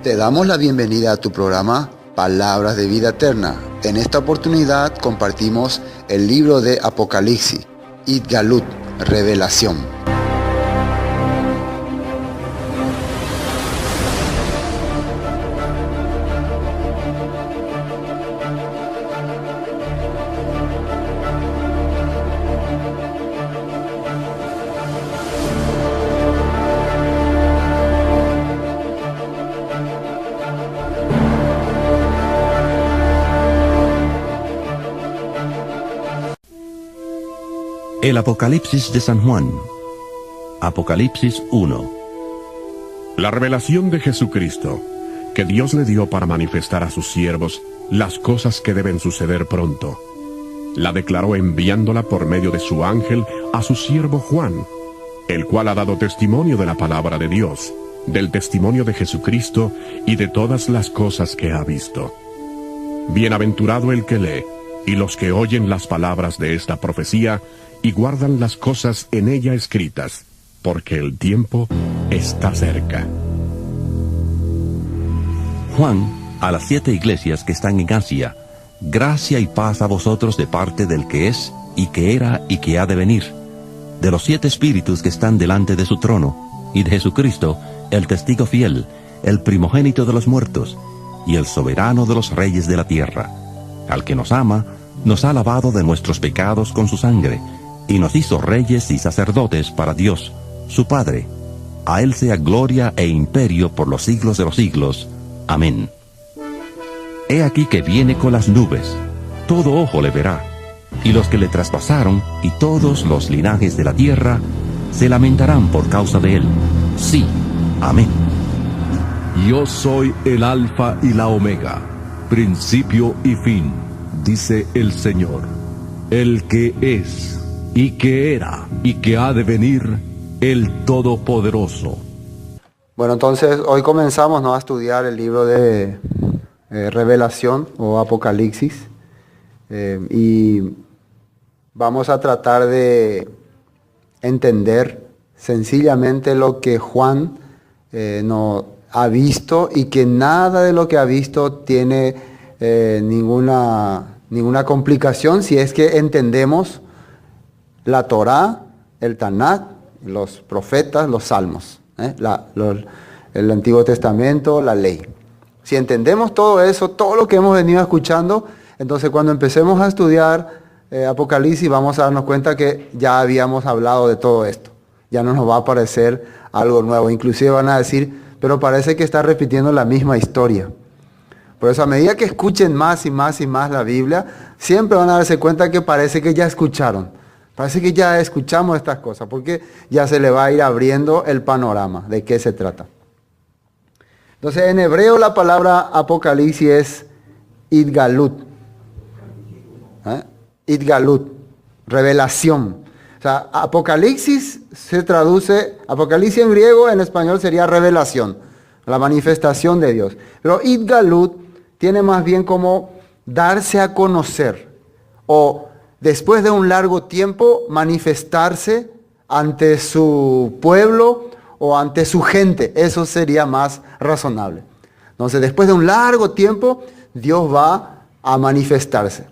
Te damos la bienvenida a tu programa Palabras de Vida Eterna. En esta oportunidad compartimos el libro de Apocalipsis, Itgalut, Revelación. El Apocalipsis de San Juan. Apocalipsis 1. La revelación de Jesucristo, que Dios le dio para manifestar a sus siervos las cosas que deben suceder pronto. La declaró enviándola por medio de su ángel a su siervo Juan, el cual ha dado testimonio de la palabra de Dios, del testimonio de Jesucristo y de todas las cosas que ha visto. Bienaventurado el que lee, y los que oyen las palabras de esta profecía, y guardan las cosas en ella escritas, porque el tiempo está cerca. Juan, a las 7 iglesias que están en Asia, gracia y paz a vosotros de parte del que es, y que era, y que ha de venir, de los 7 espíritus que están delante de su trono, y de Jesucristo, el testigo fiel, el primogénito de los muertos, y el soberano de los reyes de la tierra, al que nos ama, nos ha lavado de nuestros pecados con su sangre, y nos hizo reyes y sacerdotes para Dios, su Padre. A Él sea gloria e imperio por los siglos de los siglos. Amén. He aquí que viene con las nubes, todo ojo le verá, y los que le traspasaron, y todos los linajes de la tierra, se lamentarán por causa de Él. Sí, amén. Yo soy el Alfa y la Omega, principio y fin, dice el Señor, el que es, y que era, y que ha de venir, el Todopoderoso. Bueno, entonces hoy comenzamos, ¿no?, a estudiar el libro de Revelación o Apocalipsis. Y vamos a tratar de entender sencillamente lo que Juan no ha visto, y que nada de lo que ha visto tiene ninguna complicación si es que entendemos la Torá, el Tanakh, los profetas, los salmos, el Antiguo Testamento, la ley. Si entendemos todo eso, todo lo que hemos venido escuchando, entonces cuando empecemos a estudiar Apocalipsis vamos a darnos cuenta que ya habíamos hablado de todo esto. Ya no nos va a parecer algo nuevo. Inclusive van a decir, pero parece que está repitiendo la misma historia. Por eso a medida que escuchen más y más y más la Biblia, siempre van a darse cuenta que parece que ya escucharon. Parece que ya escuchamos estas cosas, porque ya se le va a ir abriendo el panorama de qué se trata. Entonces, en hebreo la palabra Apocalipsis es Itgalut. Itgalut, revelación. O sea, Apocalipsis se traduce, Apocalipsis en griego, en español sería revelación, la manifestación de Dios. Pero Itgalut tiene más bien como darse a conocer, o después de un largo tiempo manifestarse ante su pueblo o ante su gente. Eso sería más razonable. Entonces, después de un largo tiempo, Dios va a manifestarse.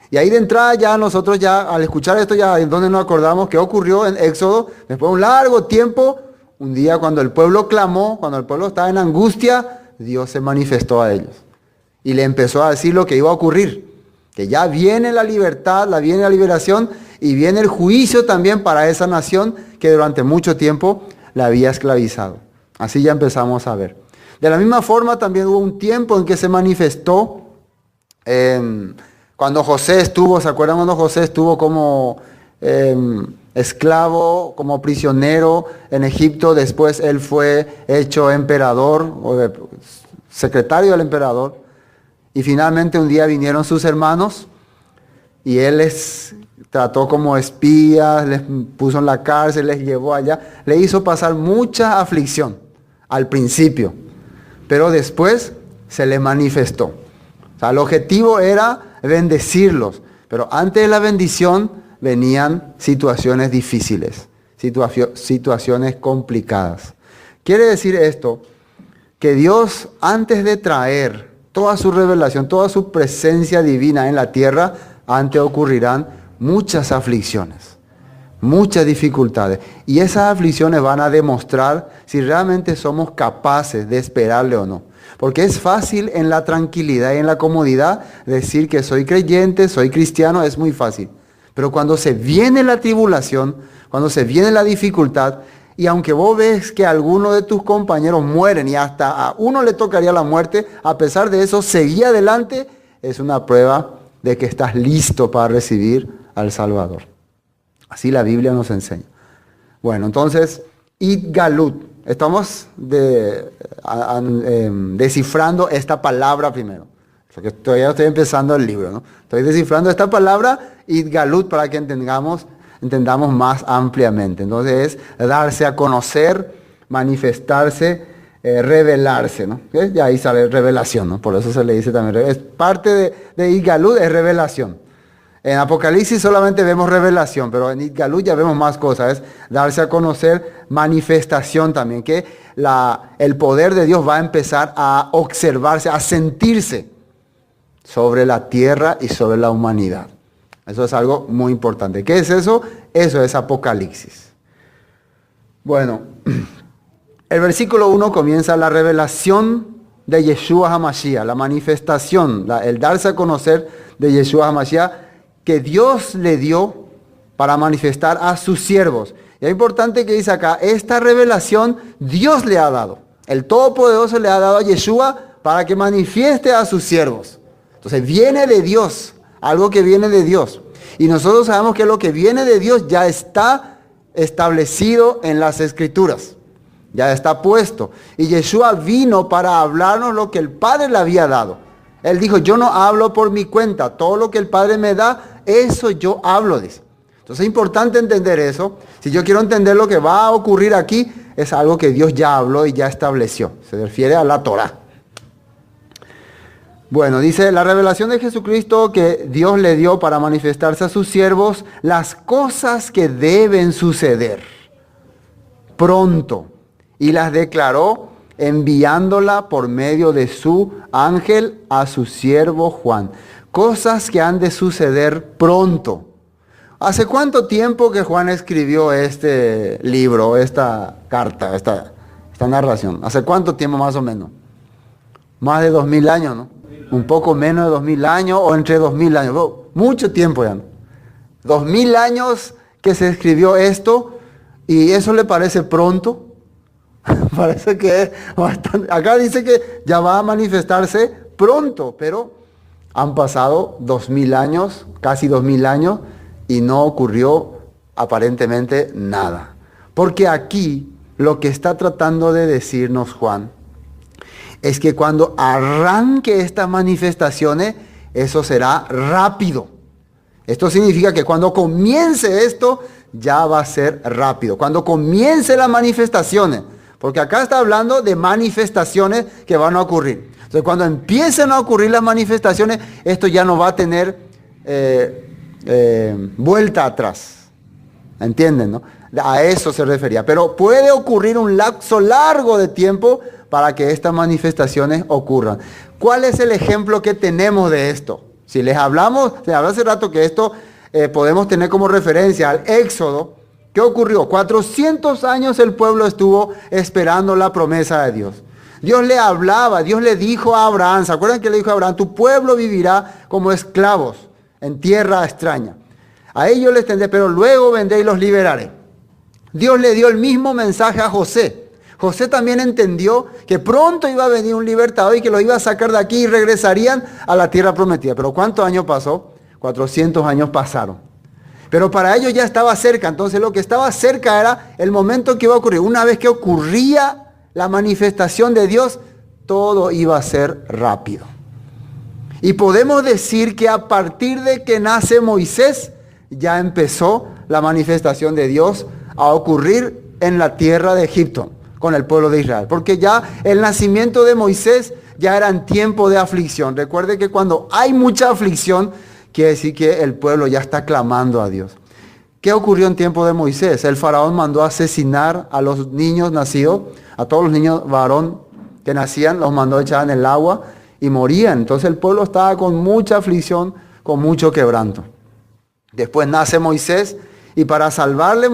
Y ahí de entrada ya nosotros ya al escuchar esto ya en donde nos acordamos que ocurrió en Éxodo, después de un largo tiempo, un día cuando el pueblo clamó, cuando el pueblo estaba en angustia, Dios se manifestó a ellos. Y le empezó a decir lo que iba a ocurrir. Que ya viene la libertad, viene la liberación y viene el juicio también para esa nación que durante mucho tiempo la había esclavizado. Así ya empezamos a ver. De la misma forma también hubo un tiempo en que se manifestó cuando José estuvo, ¿se acuerdan cuando José estuvo como esclavo, como prisionero en Egipto? Después él fue hecho emperador, o secretario del emperador. Y finalmente un día vinieron sus hermanos y él les trató como espías, les puso en la cárcel, les llevó allá. Le hizo pasar mucha aflicción al principio, pero después se le manifestó. O sea, el objetivo era bendecirlos, pero antes de la bendición venían situaciones difíciles, situaciones complicadas. Quiere decir esto que Dios, antes de traer toda su revelación, toda su presencia divina en la tierra, antes ocurrirán muchas aflicciones, muchas dificultades. Y esas aflicciones van a demostrar si realmente somos capaces de esperarle o no. Porque es fácil en la tranquilidad y en la comodidad decir que soy creyente, soy cristiano, es muy fácil. Pero cuando se viene la tribulación, cuando se viene la dificultad, y aunque vos ves que algunos de tus compañeros mueren y hasta a uno le tocaría la muerte, a pesar de eso, seguí adelante, es una prueba de que estás listo para recibir al Salvador. Así la Biblia nos enseña. Bueno, entonces, Itgalut. Estamos descifrando esta palabra primero. Porque todavía estoy empezando el libro, ¿no? Estoy descifrando esta palabra, Itgalut, para que entendamos más ampliamente. Entonces es darse a conocer, manifestarse, revelarse, ¿no? Y ahí sale revelación, ¿no? Por eso se le dice también. Es parte de Itgalut, es revelación. En Apocalipsis solamente vemos revelación, pero en Itgalut ya vemos más cosas. Es darse a conocer, manifestación también, que el poder de Dios va a empezar a observarse, a sentirse sobre la tierra y sobre la humanidad. Eso es algo muy importante. ¿Qué es eso? Eso es Apocalipsis. Bueno, el versículo 1 comienza la revelación de Yeshua HaMashiach, la manifestación, el darse a conocer de Yeshua HaMashiach, que Dios le dio para manifestar a sus siervos. Y es importante que dice acá, esta revelación Dios le ha dado. El Todopoderoso le ha dado a Yeshua para que manifieste a sus siervos. Entonces viene de Dios, algo que viene de Dios. Y nosotros sabemos que lo que viene de Dios ya está establecido en las Escrituras. Ya está puesto. Y Yeshua vino para hablarnos lo que el Padre le había dado. Él dijo, yo no hablo por mi cuenta, todo lo que el Padre me da, eso yo hablo, dice. Entonces es importante entender eso. Si yo quiero entender lo que va a ocurrir aquí, es algo que Dios ya habló y ya estableció. Se refiere a la Torá. Bueno, dice, la revelación de Jesucristo que Dios le dio para manifestarse a sus siervos, las cosas que deben suceder pronto, y las declaró enviándola por medio de su ángel a su siervo Juan. Cosas que han de suceder pronto. ¿Hace cuánto tiempo que Juan escribió este libro, esta carta, esta narración? ¿Hace cuánto tiempo más o menos? Más de 2000 años, ¿no? Un poco menos de 2000 años o entre 2000 años. Mucho tiempo ya, ¿no? 2000 años que se escribió esto y eso le parece pronto. Parece que es bastante. Acá dice que ya va a manifestarse pronto, pero han pasado 2000 años, casi 2000 años, y no ocurrió aparentemente nada. Porque aquí lo que está tratando de decirnos Juan es que cuando arranque estas manifestaciones, eso será rápido. Esto significa que cuando comience esto, ya va a ser rápido. Cuando comience las manifestaciones, porque acá está hablando de manifestaciones que van a ocurrir. Entonces, cuando empiecen a ocurrir las manifestaciones, esto ya no va a tener vuelta atrás. ¿Entienden, no? A eso se refería. Pero puede ocurrir un lapso largo de tiempo para que estas manifestaciones ocurran. ¿Cuál es el ejemplo que tenemos de esto? Si les habló hace rato que esto podemos tener como referencia al Éxodo. ¿Qué ocurrió? 400 años el pueblo estuvo esperando la promesa de Dios. Dios le hablaba, Dios le dijo a Abraham, ¿se acuerdan que le dijo a Abraham? Tu pueblo vivirá como esclavos en tierra extraña. A ellos les tendré, pero luego vendré y los liberaré. Dios le dio el mismo mensaje a José. José también entendió que pronto iba a venir un libertador y que los iba a sacar de aquí y regresarían a la tierra prometida. Pero ¿cuántos años pasó? 400 años pasaron. Pero para ellos ya estaba cerca. Entonces lo que estaba cerca era el momento que iba a ocurrir. Una vez que ocurría la manifestación de Dios, todo iba a ser rápido. Y podemos decir que a partir de que nace Moisés, ya empezó la manifestación de Dios a ocurrir en la tierra de Egipto, con el pueblo de Israel. Porque ya el nacimiento de Moisés ya era en tiempo de aflicción. Recuerde que cuando hay mucha aflicción, quiere decir que el pueblo ya está clamando a Dios. ¿Qué ocurrió en tiempo de Moisés? El faraón mandó a asesinar a los niños nacidos, a todos los niños varón que nacían, los mandó echar en el agua y morían. Entonces el pueblo estaba con mucha aflicción, con mucho quebranto. Después nace Moisés y para salvarle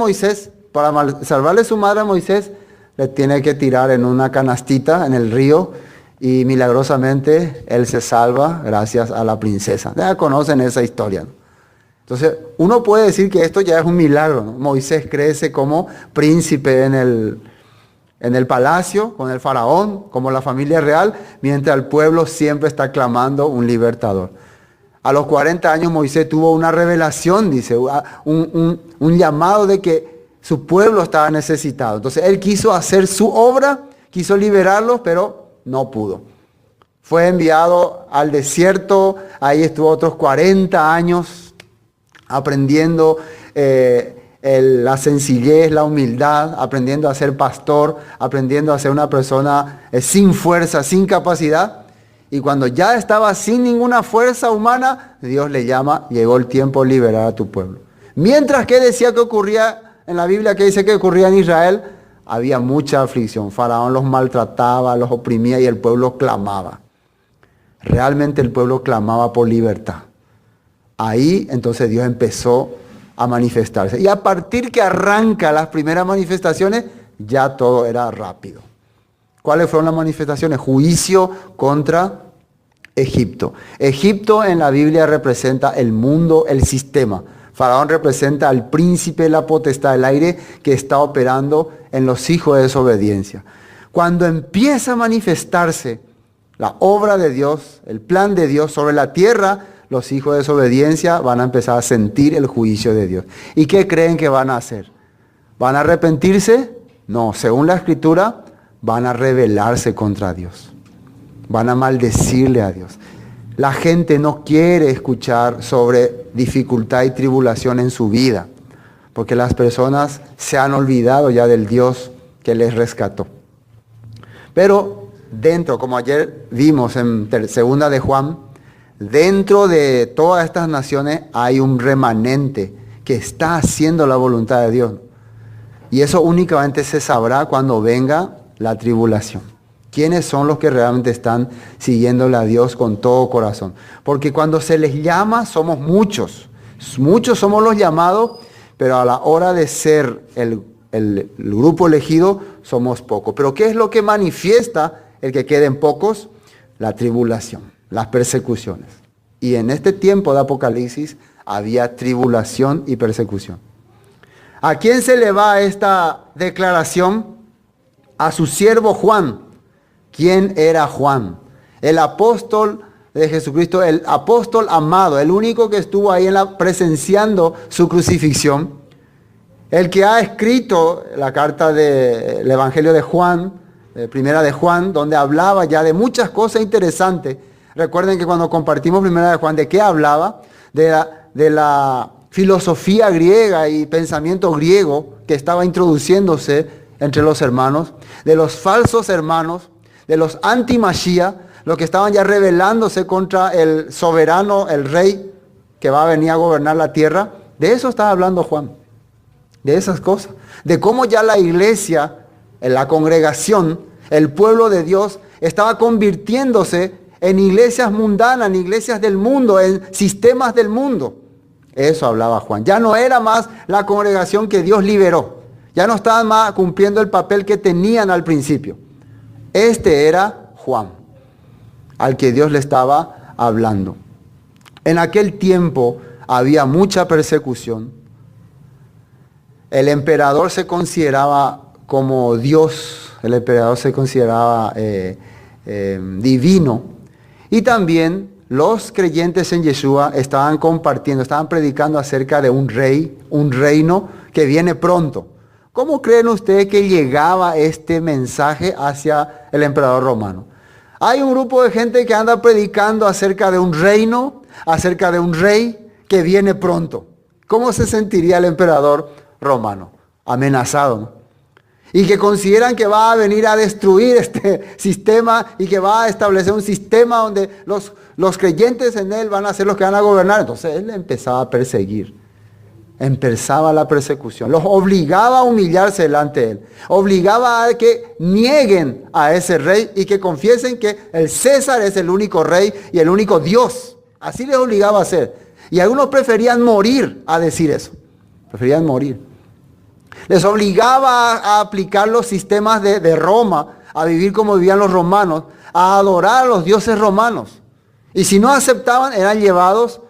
salvarle su madre a Moisés, le tiene que tirar en una canastita en el río y milagrosamente él se salva gracias a la princesa. Ya conocen esa historia, ¿no? Entonces uno puede decir que esto ya es un milagro, ¿no? Moisés crece como príncipe en el palacio, con el faraón, como la familia real, mientras el pueblo siempre está clamando un libertador. A los 40 años Moisés tuvo una revelación, dice, un llamado de que su pueblo estaba necesitado. Entonces él quiso hacer su obra, quiso liberarlos, pero no pudo. Fue enviado al desierto, ahí estuvo otros 40 años aprendiendo la sencillez, la humildad, aprendiendo a ser pastor, aprendiendo a ser una persona sin fuerza, sin capacidad. Y cuando ya estaba sin ninguna fuerza humana, Dios le llama, llegó el tiempo de liberar a tu pueblo. Mientras que decía que ocurría en la Biblia, que dice que ocurría en Israel, había mucha aflicción. Faraón los maltrataba, los oprimía y el pueblo clamaba. Realmente el pueblo clamaba por libertad. Ahí entonces Dios empezó a manifestarse. Y a partir que arranca las primeras manifestaciones, ya todo era rápido. ¿Cuáles fueron las manifestaciones? Juicio contra Egipto. Egipto en la Biblia representa el mundo, el sistema. Faraón representa al príncipe de la potestad del aire que está operando en los hijos de desobediencia. Cuando empieza a manifestarse la obra de Dios, el plan de Dios sobre la tierra, los hijos de desobediencia van a empezar a sentir el juicio de Dios. ¿Y qué creen que van a hacer? ¿Van a arrepentirse? No, según la Escritura, van a rebelarse contra Dios. Van a maldecirle a Dios. La gente no quiere escuchar sobre dificultad y tribulación en su vida, porque las personas se han olvidado ya del Dios que les rescató. Pero dentro, como ayer vimos en segunda de Juan, dentro de todas estas naciones hay un remanente que está haciendo la voluntad de Dios. Y eso únicamente se sabrá cuando venga la tribulación. ¿Quiénes son los que realmente están siguiéndole a Dios con todo corazón? Porque cuando se les llama somos muchos. Muchos somos los llamados, pero a la hora de ser el grupo elegido somos pocos. Pero ¿qué es lo que manifiesta el que queden pocos? La tribulación, las persecuciones. Y en este tiempo de Apocalipsis había tribulación y persecución. ¿A quién se le va esta declaración? A su siervo Juan. ¿Quién era Juan? El apóstol de Jesucristo, el apóstol amado, el único que estuvo ahí presenciando su crucifixión, el que ha escrito la carta del Evangelio de Juan, primera de Juan, donde hablaba ya de muchas cosas interesantes. Recuerden que cuando compartimos primera de Juan, ¿de qué hablaba? De la filosofía griega y pensamiento griego que estaba introduciéndose entre los hermanos, de los falsos hermanos, de los anti-Mashiach, los que estaban ya rebelándose contra el soberano, el rey que va a venir a gobernar la tierra. De eso está hablando Juan, de esas cosas, de cómo ya la iglesia, la congregación, el pueblo de Dios estaba convirtiéndose en iglesias mundanas, en iglesias del mundo, en sistemas del mundo. Eso hablaba Juan. Ya no era más la congregación que Dios liberó. Ya no estaban más cumpliendo el papel que tenían al principio. Este era Juan, al que Dios le estaba hablando. En aquel tiempo había mucha persecución. El emperador se consideraba como Dios, el emperador se consideraba divino. Y también los creyentes en Yeshua estaban compartiendo, estaban predicando acerca de un rey, un reino que viene pronto. ¿Cómo creen ustedes que llegaba este mensaje hacia el emperador romano? Hay un grupo de gente que anda predicando acerca de un reino, acerca de un rey que viene pronto. ¿Cómo se sentiría el emperador romano? Amenazado, ¿no? Y que consideran que va a venir a destruir este sistema y que va a establecer un sistema donde los creyentes en él van a ser los que van a gobernar. Entonces él empezaba a perseguir. empezaba la persecución. Los obligaba a humillarse delante de él. Obligaba a que nieguen a ese rey y que confiesen que el César es el único rey y el único Dios. Así les obligaba a hacer. Y algunos preferían morir a decir eso. Preferían morir. Les obligaba a aplicar los sistemas de Roma, a vivir como vivían los romanos, a adorar a los dioses romanos. Y si no aceptaban, eran llevados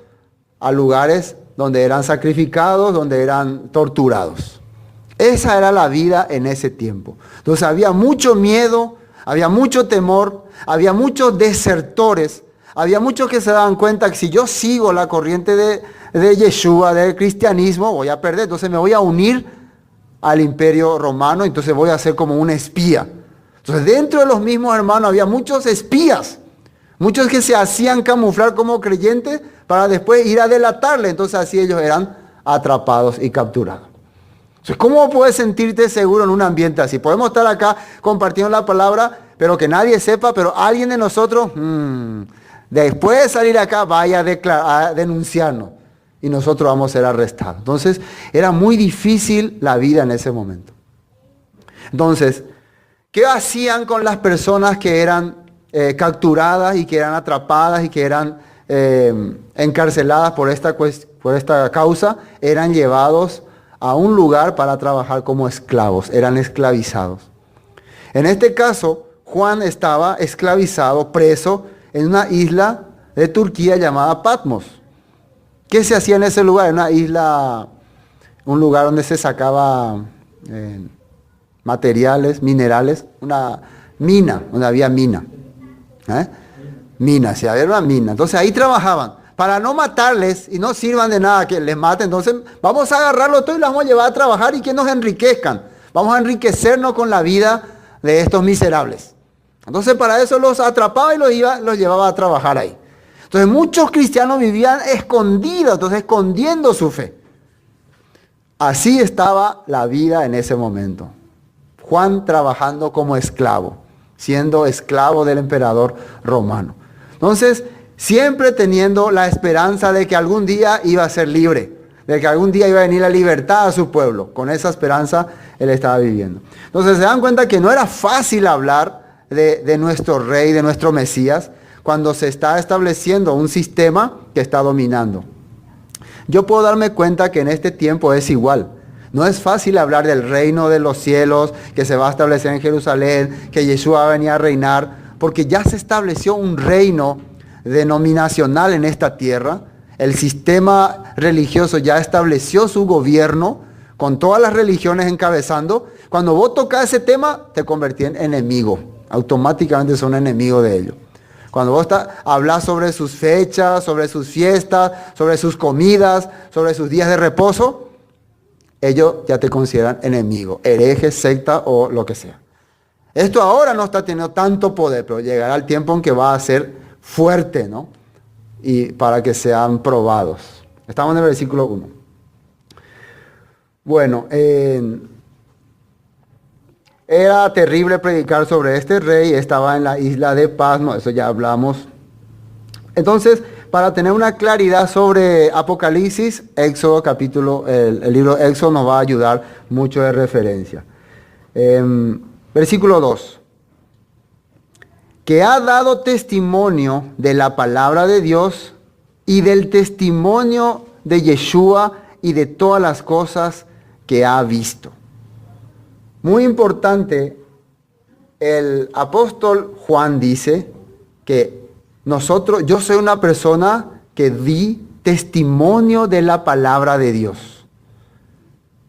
a lugares donde eran sacrificados, donde eran torturados. Esa era la vida en ese tiempo. Entonces había mucho miedo, había mucho temor, había muchos desertores, había muchos que se daban cuenta que si yo sigo la corriente de Yeshua, del cristianismo, voy a perder. Entonces me voy a unir al imperio romano, entonces voy a ser como un espía. Entonces dentro de los mismos hermanos había muchos espías, muchos que se hacían camuflar como creyentes para después ir a delatarle. Entonces así ellos eran atrapados y capturados. Entonces, ¿cómo puedes sentirte seguro en un ambiente así? Podemos estar acá compartiendo la palabra, pero que nadie sepa, pero alguien de nosotros, después de salir acá, vaya a denunciarnos. Y nosotros vamos a ser arrestados. Entonces, era muy difícil la vida en ese momento. Entonces, ¿qué hacían con las personas que eran capturadas y que eran atrapadas y que eran encarceladas por esta causa? Eran llevados a un lugar para trabajar como esclavos, eran esclavizados. En este caso, Juan estaba esclavizado, preso en una isla de Turquía llamada Patmos. ¿Qué se hacía en ese lugar? En una isla, un lugar donde se sacaba materiales, minerales, una mina, donde había mina. Mina, si había una mina. Entonces ahí trabajaban. Para no matarles y no sirvan de nada que les maten, entonces vamos a agarrarlo todo y los vamos a llevar a trabajar y que nos enriquezcan. Vamos a enriquecernos con la vida de estos miserables. Entonces para eso los atrapaba y los llevaba a trabajar ahí. Entonces muchos cristianos vivían escondidos, entonces escondiendo su fe. Así estaba la vida en ese momento. Juan trabajando como esclavo, siendo esclavo del emperador romano. Entonces, siempre teniendo la esperanza de que algún día iba a ser libre, de que algún día iba a venir la libertad a su pueblo. Con esa esperanza él estaba viviendo. Entonces se dan cuenta que no era fácil hablar de nuestro rey, de nuestro Mesías, cuando se está estableciendo un sistema que está dominando. Yo puedo darme cuenta que en este tiempo es igual. No es fácil hablar del reino de los cielos, que se va a establecer en Jerusalén, que Yeshua va a venir a reinar, porque ya se estableció un reino denominacional en esta tierra. El sistema religioso ya estableció su gobierno, con todas las religiones encabezando. Cuando vos tocas ese tema, te convertís en enemigo. Automáticamente son enemigos de ellos. Cuando vos hablas sobre sus fechas, sobre sus fiestas, sobre sus comidas, sobre sus días de reposo, ellos ya te consideran enemigo, hereje, secta o lo que sea. Esto ahora no está teniendo tanto poder, pero llegará el tiempo en que va a ser fuerte, ¿no? Y para que sean probados. Estamos en el versículo 1. Bueno, era terrible predicar sobre este rey, estaba en la isla de Patmos, eso ya hablamos. Entonces, para tener una claridad sobre Apocalipsis, Éxodo capítulo, el libro Éxodo nos va a ayudar mucho de referencia. Versículo 2. Que ha dado testimonio de la palabra de Dios y del testimonio de Yeshua y de todas las cosas que ha visto. Muy importante, el apóstol Juan dice que yo soy una persona que di testimonio de la palabra de Dios.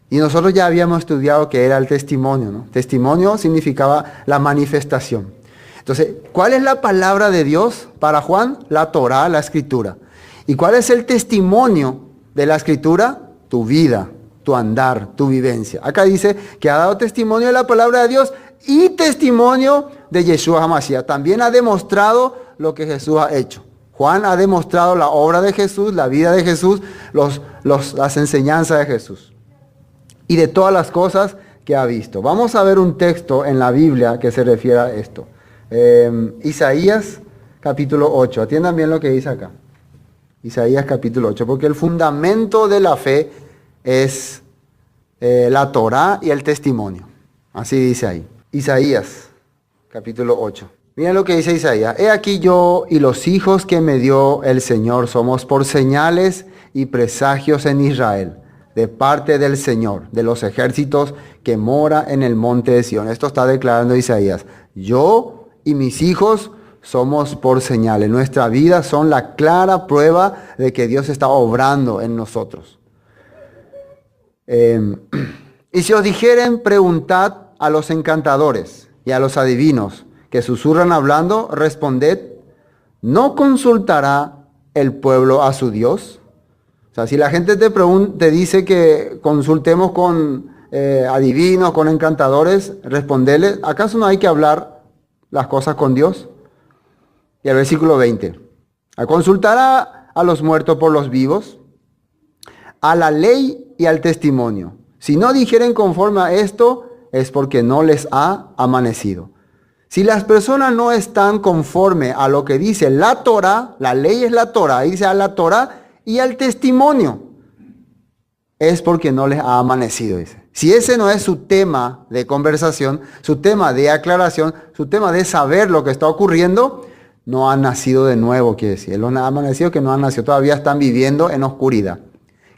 Y nosotros ya habíamos estudiado qué era el testimonio, ¿no? Testimonio significaba la manifestación. Entonces, ¿cuál es la palabra de Dios para Juan? La Torá, la Escritura. ¿Y cuál es el testimonio de la Escritura? Tu vida, tu andar, tu vivencia. Acá dice que ha dado testimonio de la palabra de Dios y testimonio de Yeshua HaMashiach. También ha demostrado lo que Jesús ha hecho. Juan ha demostrado la obra de Jesús, la vida de Jesús, las enseñanzas de Jesús. Y de todas las cosas que ha visto. Vamos a ver un texto en la Biblia que se refiere a esto. Isaías capítulo 8. Atiendan bien lo que dice acá. Isaías capítulo 8. Porque el fundamento de la fe es la Torá y el testimonio. Así dice ahí. Isaías, capítulo 8. Miren lo que dice Isaías. He aquí yo y los hijos que me dio el Señor somos por señales y presagios en Israel, de parte del Señor, de los ejércitos que mora en el monte de Sión. Esto está declarando Isaías. Yo y mis hijos somos por señales. Nuestra vida son la clara prueba de que Dios está obrando en nosotros. Y si os dijeren, preguntad a los encantadores y a los adivinos que susurran hablando, responded, ¿no consultará el pueblo a su Dios? O sea, si la gente te dice que consultemos con adivinos, con encantadores, responderle, ¿acaso no hay que hablar las cosas con Dios? Y el versículo 20, consultará a los muertos por los vivos, a la ley y al testimonio. Si no dijeren conforme a esto, es porque no les ha amanecido. Si las personas no están conforme a lo que dice la Torá, la ley es la Torá, dice a la Torá y al testimonio, es porque no les ha amanecido, dice. Si ese no es su tema de conversación, su tema de aclaración, su tema de saber lo que está ocurriendo, no han nacido de nuevo, quiere decir. Los amanecidos que no han nacido, todavía están viviendo en oscuridad.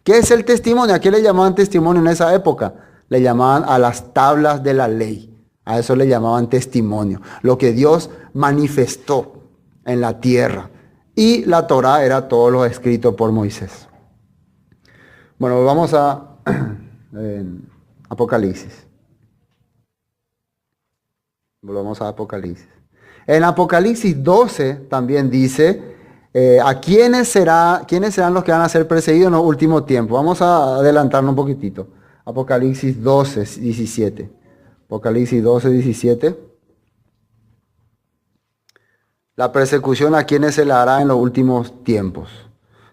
¿Qué es el testimonio? ¿A qué le llamaban testimonio en esa época? Le llamaban a las tablas de la ley. A eso le llamaban testimonio. Lo que Dios manifestó en la tierra. Y la Torá era todo lo escrito por Moisés. Bueno, vamos a Apocalipsis. Volvamos a Apocalipsis. En Apocalipsis 12 también dice, ¿quiénes serán los que van a ser perseguidos en los últimos tiempos? Vamos a adelantarnos un poquitito. Apocalipsis 12, 17. Apocalipsis 12, 17. La persecución a quienes se la hará en los últimos tiempos.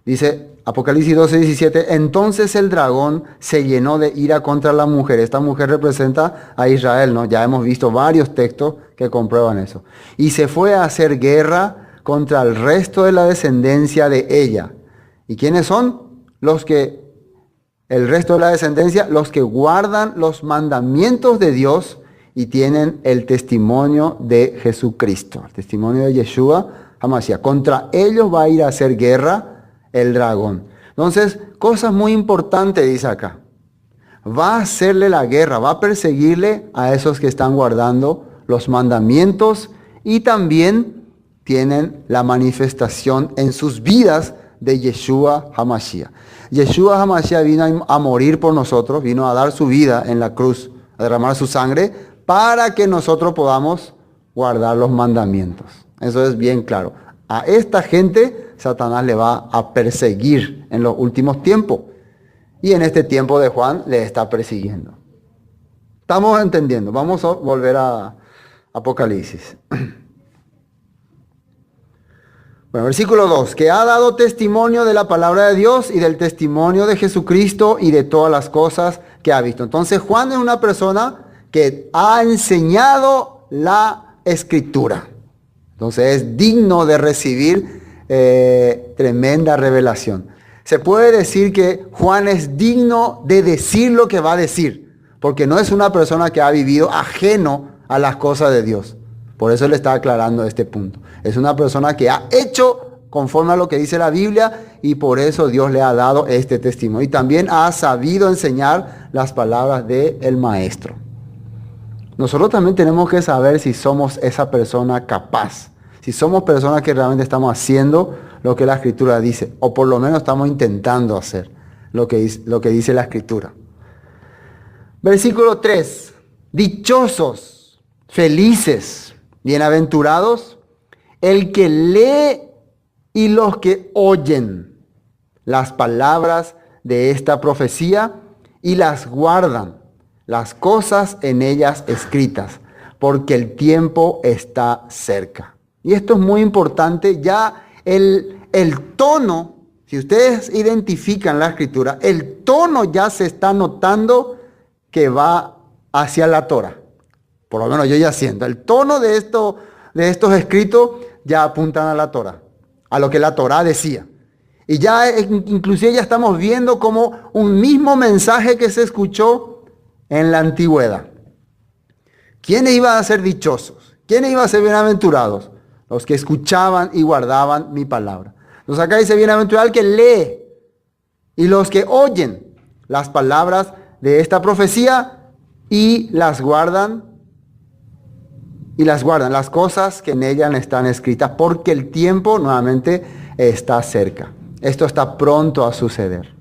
Dice Apocalipsis 12, 17. Entonces el dragón se llenó de ira contra la mujer. Esta mujer representa a Israel, ¿no? Ya hemos visto varios textos que comprueban eso. Y se fue a hacer guerra contra el resto de la descendencia de ella. ¿Y quiénes son? El resto de la descendencia, los que guardan los mandamientos de Dios y tienen el testimonio de Jesucristo, el testimonio de Yeshua HaMashiach. Contra ellos va a ir a hacer guerra el dragón. Entonces, cosas muy importantes dice acá. Va a hacerle la guerra, va a perseguirle a esos que están guardando los mandamientos y también tienen la manifestación en sus vidas de Yeshua HaMashiach. Yeshua HaMashiach vino a morir por nosotros, vino a dar su vida en la cruz, a derramar su sangre, para que nosotros podamos guardar los mandamientos. Eso es bien claro. A esta gente Satanás le va a perseguir en los últimos tiempos. Y en este tiempo de Juan le está persiguiendo. ¿Estamos entendiendo? Vamos a volver a Apocalipsis. Bueno, versículo 2, que ha dado testimonio de la palabra de Dios y del testimonio de Jesucristo y de todas las cosas que ha visto. Entonces Juan es una persona que ha enseñado la Escritura. Entonces es digno de recibir tremenda revelación. Se puede decir que Juan es digno de decir lo que va a decir, porque no es una persona que ha vivido ajeno a las cosas de Dios. Por eso le está aclarando este punto. Es una persona que ha hecho conforme a lo que dice la Biblia y por eso Dios le ha dado este testimonio. Y también ha sabido enseñar las palabras del Maestro. Nosotros también tenemos que saber si somos esa persona capaz. Si somos personas que realmente estamos haciendo lo que la Escritura dice. O por lo menos estamos intentando hacer lo que dice la Escritura. Versículo 3. Dichosos, felices, bienaventurados, el que lee y los que oyen las palabras de esta profecía y las guardan, las cosas en ellas escritas, porque el tiempo está cerca. Y esto es muy importante, ya el tono, si ustedes identifican la Escritura, el tono ya se está notando que va hacia la Torah. Por lo menos yo ya siento. El tono de estos escritos ya apuntan a la Torah, a lo que la Torah decía. Y ya inclusive ya estamos viendo como un mismo mensaje que se escuchó en la antigüedad. ¿Quiénes iban a ser dichosos? ¿Quiénes iban a ser bienaventurados? Los que escuchaban y guardaban mi palabra. Entonces acá dice bienaventurado el que lee y los que oyen las palabras de esta profecía y las guardan las cosas que en ella están escritas, porque el tiempo nuevamente está cerca. Esto está pronto a suceder.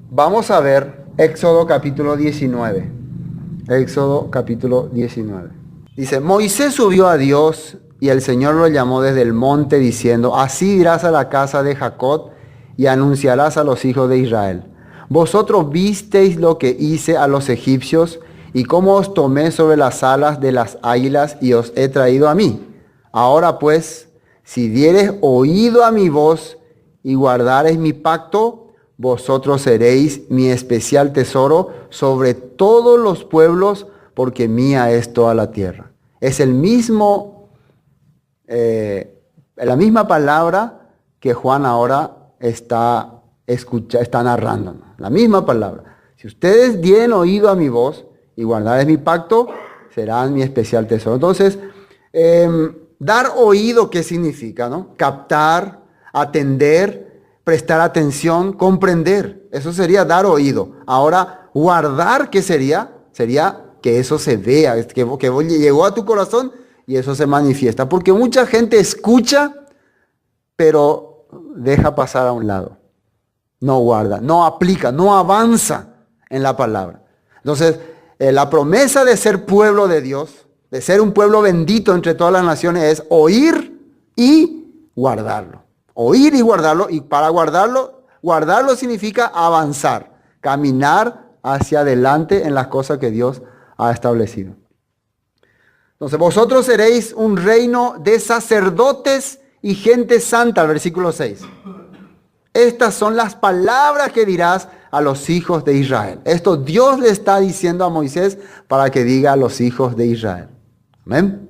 Vamos a ver Éxodo capítulo 19. Éxodo capítulo 19. Dice, Moisés subió a Dios y el Señor lo llamó desde el monte diciendo, así dirás a la casa de Jacob y anunciarás a los hijos de Israel. Vosotros visteis lo que hice a los egipcios y cómo os tomé sobre las alas de las águilas y os he traído a mí. Ahora pues, si diereis oído a mi voz y guardareis mi pacto, vosotros seréis mi especial tesoro sobre todos los pueblos, porque mía es toda la tierra. Es el mismo, la misma palabra que Juan ahora está narrando. La misma palabra. Si ustedes dieren oído a mi voz y guardareis mi pacto, serán mi especial tesoro. Entonces, dar oído, ¿qué significa? ¿No? Captar, atender, prestar atención, comprender. Eso sería dar oído. Ahora, guardar, ¿qué sería? Sería que eso se vea, que llegó a tu corazón y eso se manifiesta. Porque mucha gente escucha, pero deja pasar a un lado. No guarda, no aplica, no avanza en la palabra. Entonces, la promesa de ser pueblo de Dios, de ser un pueblo bendito entre todas las naciones, es oír y guardarlo. Oír y guardarlo, y para guardarlo significa avanzar, caminar hacia adelante en las cosas que Dios ha establecido. Entonces, vosotros seréis un reino de sacerdotes y gente santa, el versículo 6. Estas son las palabras que dirás a los hijos de Israel. Esto Dios le está diciendo a Moisés para que diga a los hijos de Israel. Amén.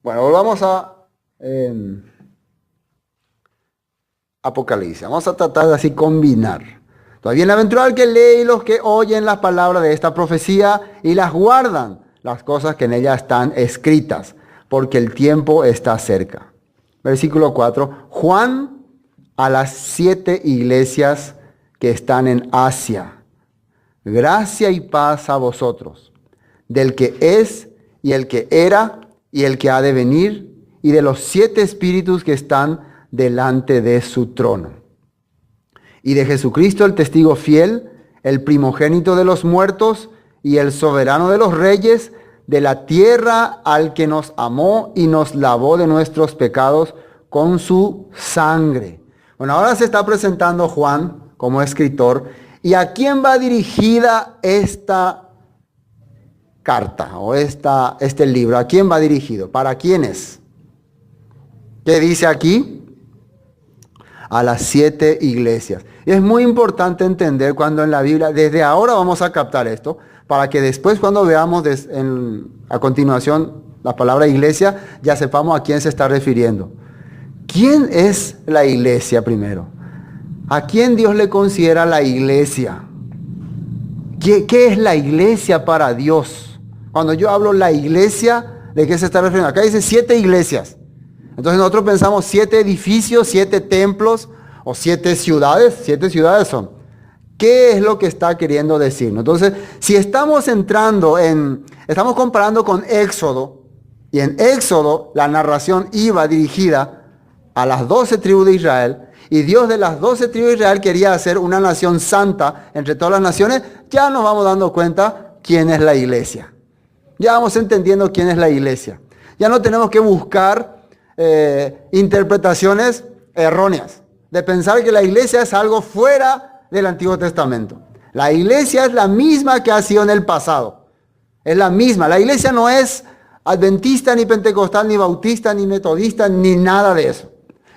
Bueno, volvamos a Apocalipsis. Vamos a tratar de así combinar. Todavía bienaventurado el que lee y los que oyen las palabras de esta profecía y las guardan, las cosas que en ella están escritas, porque el tiempo está cerca. Versículo 4. Juan a las 7 iglesias que están en Asia. Gracia y paz a vosotros, del que es y el que era y el que ha de venir, y de los 7 espíritus que están delante de su trono. Y de Jesucristo el testigo fiel, el primogénito de los muertos y el soberano de los reyes, de la tierra al que nos amó y nos lavó de nuestros pecados con su sangre. Bueno, ahora se está presentando Juan como escritor. ¿Y a quién va dirigida esta carta o este libro? ¿A quién va dirigido? ¿Para quién es? ¿Qué dice aquí? A las 7 iglesias. Y es muy importante entender cuando en la Biblia, desde ahora vamos a captar esto, para que después cuando veamos a continuación la palabra iglesia, ya sepamos a quién se está refiriendo. ¿Quién es la iglesia primero? ¿A quién Dios le considera la iglesia? ¿Qué es la iglesia para Dios? Cuando yo hablo la iglesia, ¿de qué se está refiriendo? Acá dice 7 iglesias. Entonces nosotros pensamos 7 edificios, 7 templos o 7 ciudades. 7 ciudades son. ¿Qué es lo que está queriendo decirnos? Entonces, si estamos estamos comparando con Éxodo, y en Éxodo la narración iba dirigida a las 12 tribus de Israel, y Dios de las 12 tribus de Israel quería hacer una nación santa entre todas las naciones, ya nos vamos dando cuenta quién es la iglesia. Ya vamos entendiendo quién es la iglesia. Ya no tenemos que buscar interpretaciones erróneas, de pensar que la iglesia es algo fuera del Antiguo Testamento. La iglesia es la misma que ha sido en el pasado. Es la misma. La iglesia no es adventista, ni pentecostal, ni bautista, ni metodista, ni nada de eso.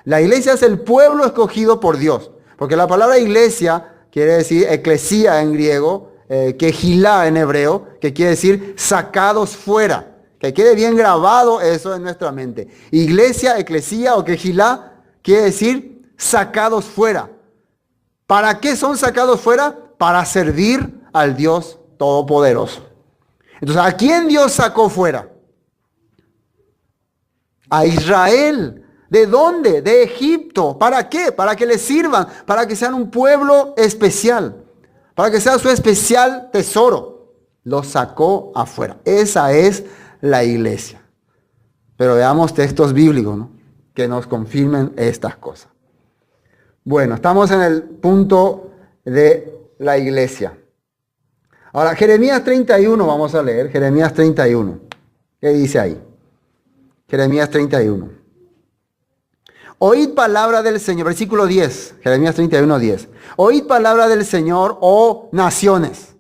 La iglesia es el pueblo escogido por Dios. Porque la palabra iglesia quiere decir eclesía en griego, kehilá en hebreo, que quiere decir sacados fuera. Que quede bien grabado eso en nuestra mente. Iglesia, eclesía o kehilá quiere decir sacados fuera. ¿Para qué son sacados fuera? Para servir al Dios Todopoderoso. Entonces, ¿a quién Dios sacó fuera? A Israel. ¿De dónde? De Egipto. ¿Para qué? Para que les sirvan, para que sean un pueblo especial, para que sea su especial tesoro. Los sacó afuera. Esa es la iglesia. Pero veamos textos bíblicos, ¿no?, que nos confirmen estas cosas. Bueno, estamos en el punto de la iglesia. Ahora, Jeremías 31, vamos a leer. Jeremías 31. ¿Qué dice ahí? Jeremías 31. Oíd palabra del Señor, versículo 10, Jeremías 31, 10. Oíd palabra del Señor, oh naciones,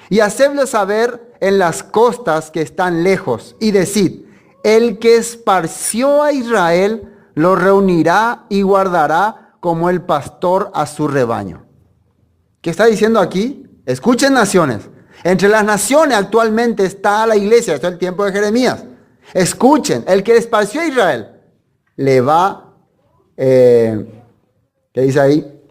y hacedlo saber en las costas que están lejos, y decid, el que esparció a Israel, lo reunirá y guardará como el pastor a su rebaño. ¿Qué está diciendo aquí? Escuchen, naciones. Entre las naciones actualmente está la iglesia, esto es el tiempo de Jeremías. Escuchen, el que esparció a Israel, le va ¿qué dice ahí?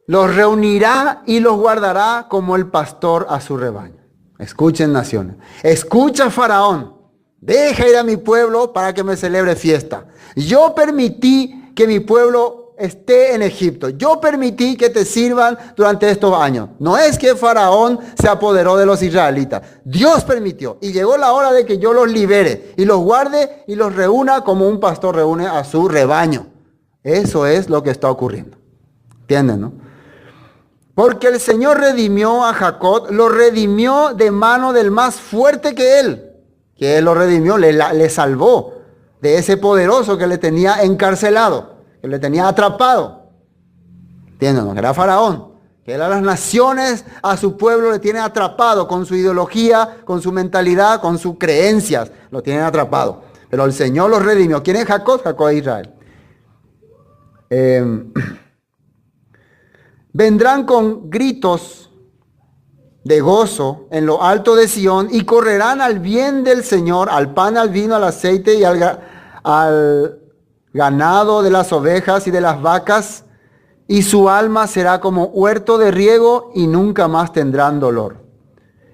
Los reunirá y los guardará como el pastor a su rebaño. Escuchen, naciones. Escucha, Faraón. Deja ir a mi pueblo para que me celebre fiesta. Yo permití que mi pueblo esté en Egipto. Yo permití que te sirvan durante estos años. No es que Faraón se apoderó de los israelitas. Dios permitió. Y llegó la hora de que yo los libere y los guarde y los reúna como un pastor reúne a su rebaño. Eso es lo que está ocurriendo. ¿Entienden, no? Porque el Señor redimió a Jacob, lo redimió de mano del más fuerte que él lo redimió, le salvó de ese poderoso que le tenía encarcelado, que le tenía atrapado. ¿Entienden? No? Era Faraón, que era las naciones, a su pueblo le tiene atrapado con su ideología, con su mentalidad, con sus creencias, lo tienen atrapado. Pero el Señor los redimió. ¿Quién es Jacob? Jacob es Israel. Vendrán con gritos de gozo en lo alto de Sión y correrán al bien del Señor, al pan, al vino, al aceite y al ganado de las ovejas y de las vacas, y su alma será como huerto de riego y nunca más tendrán dolor.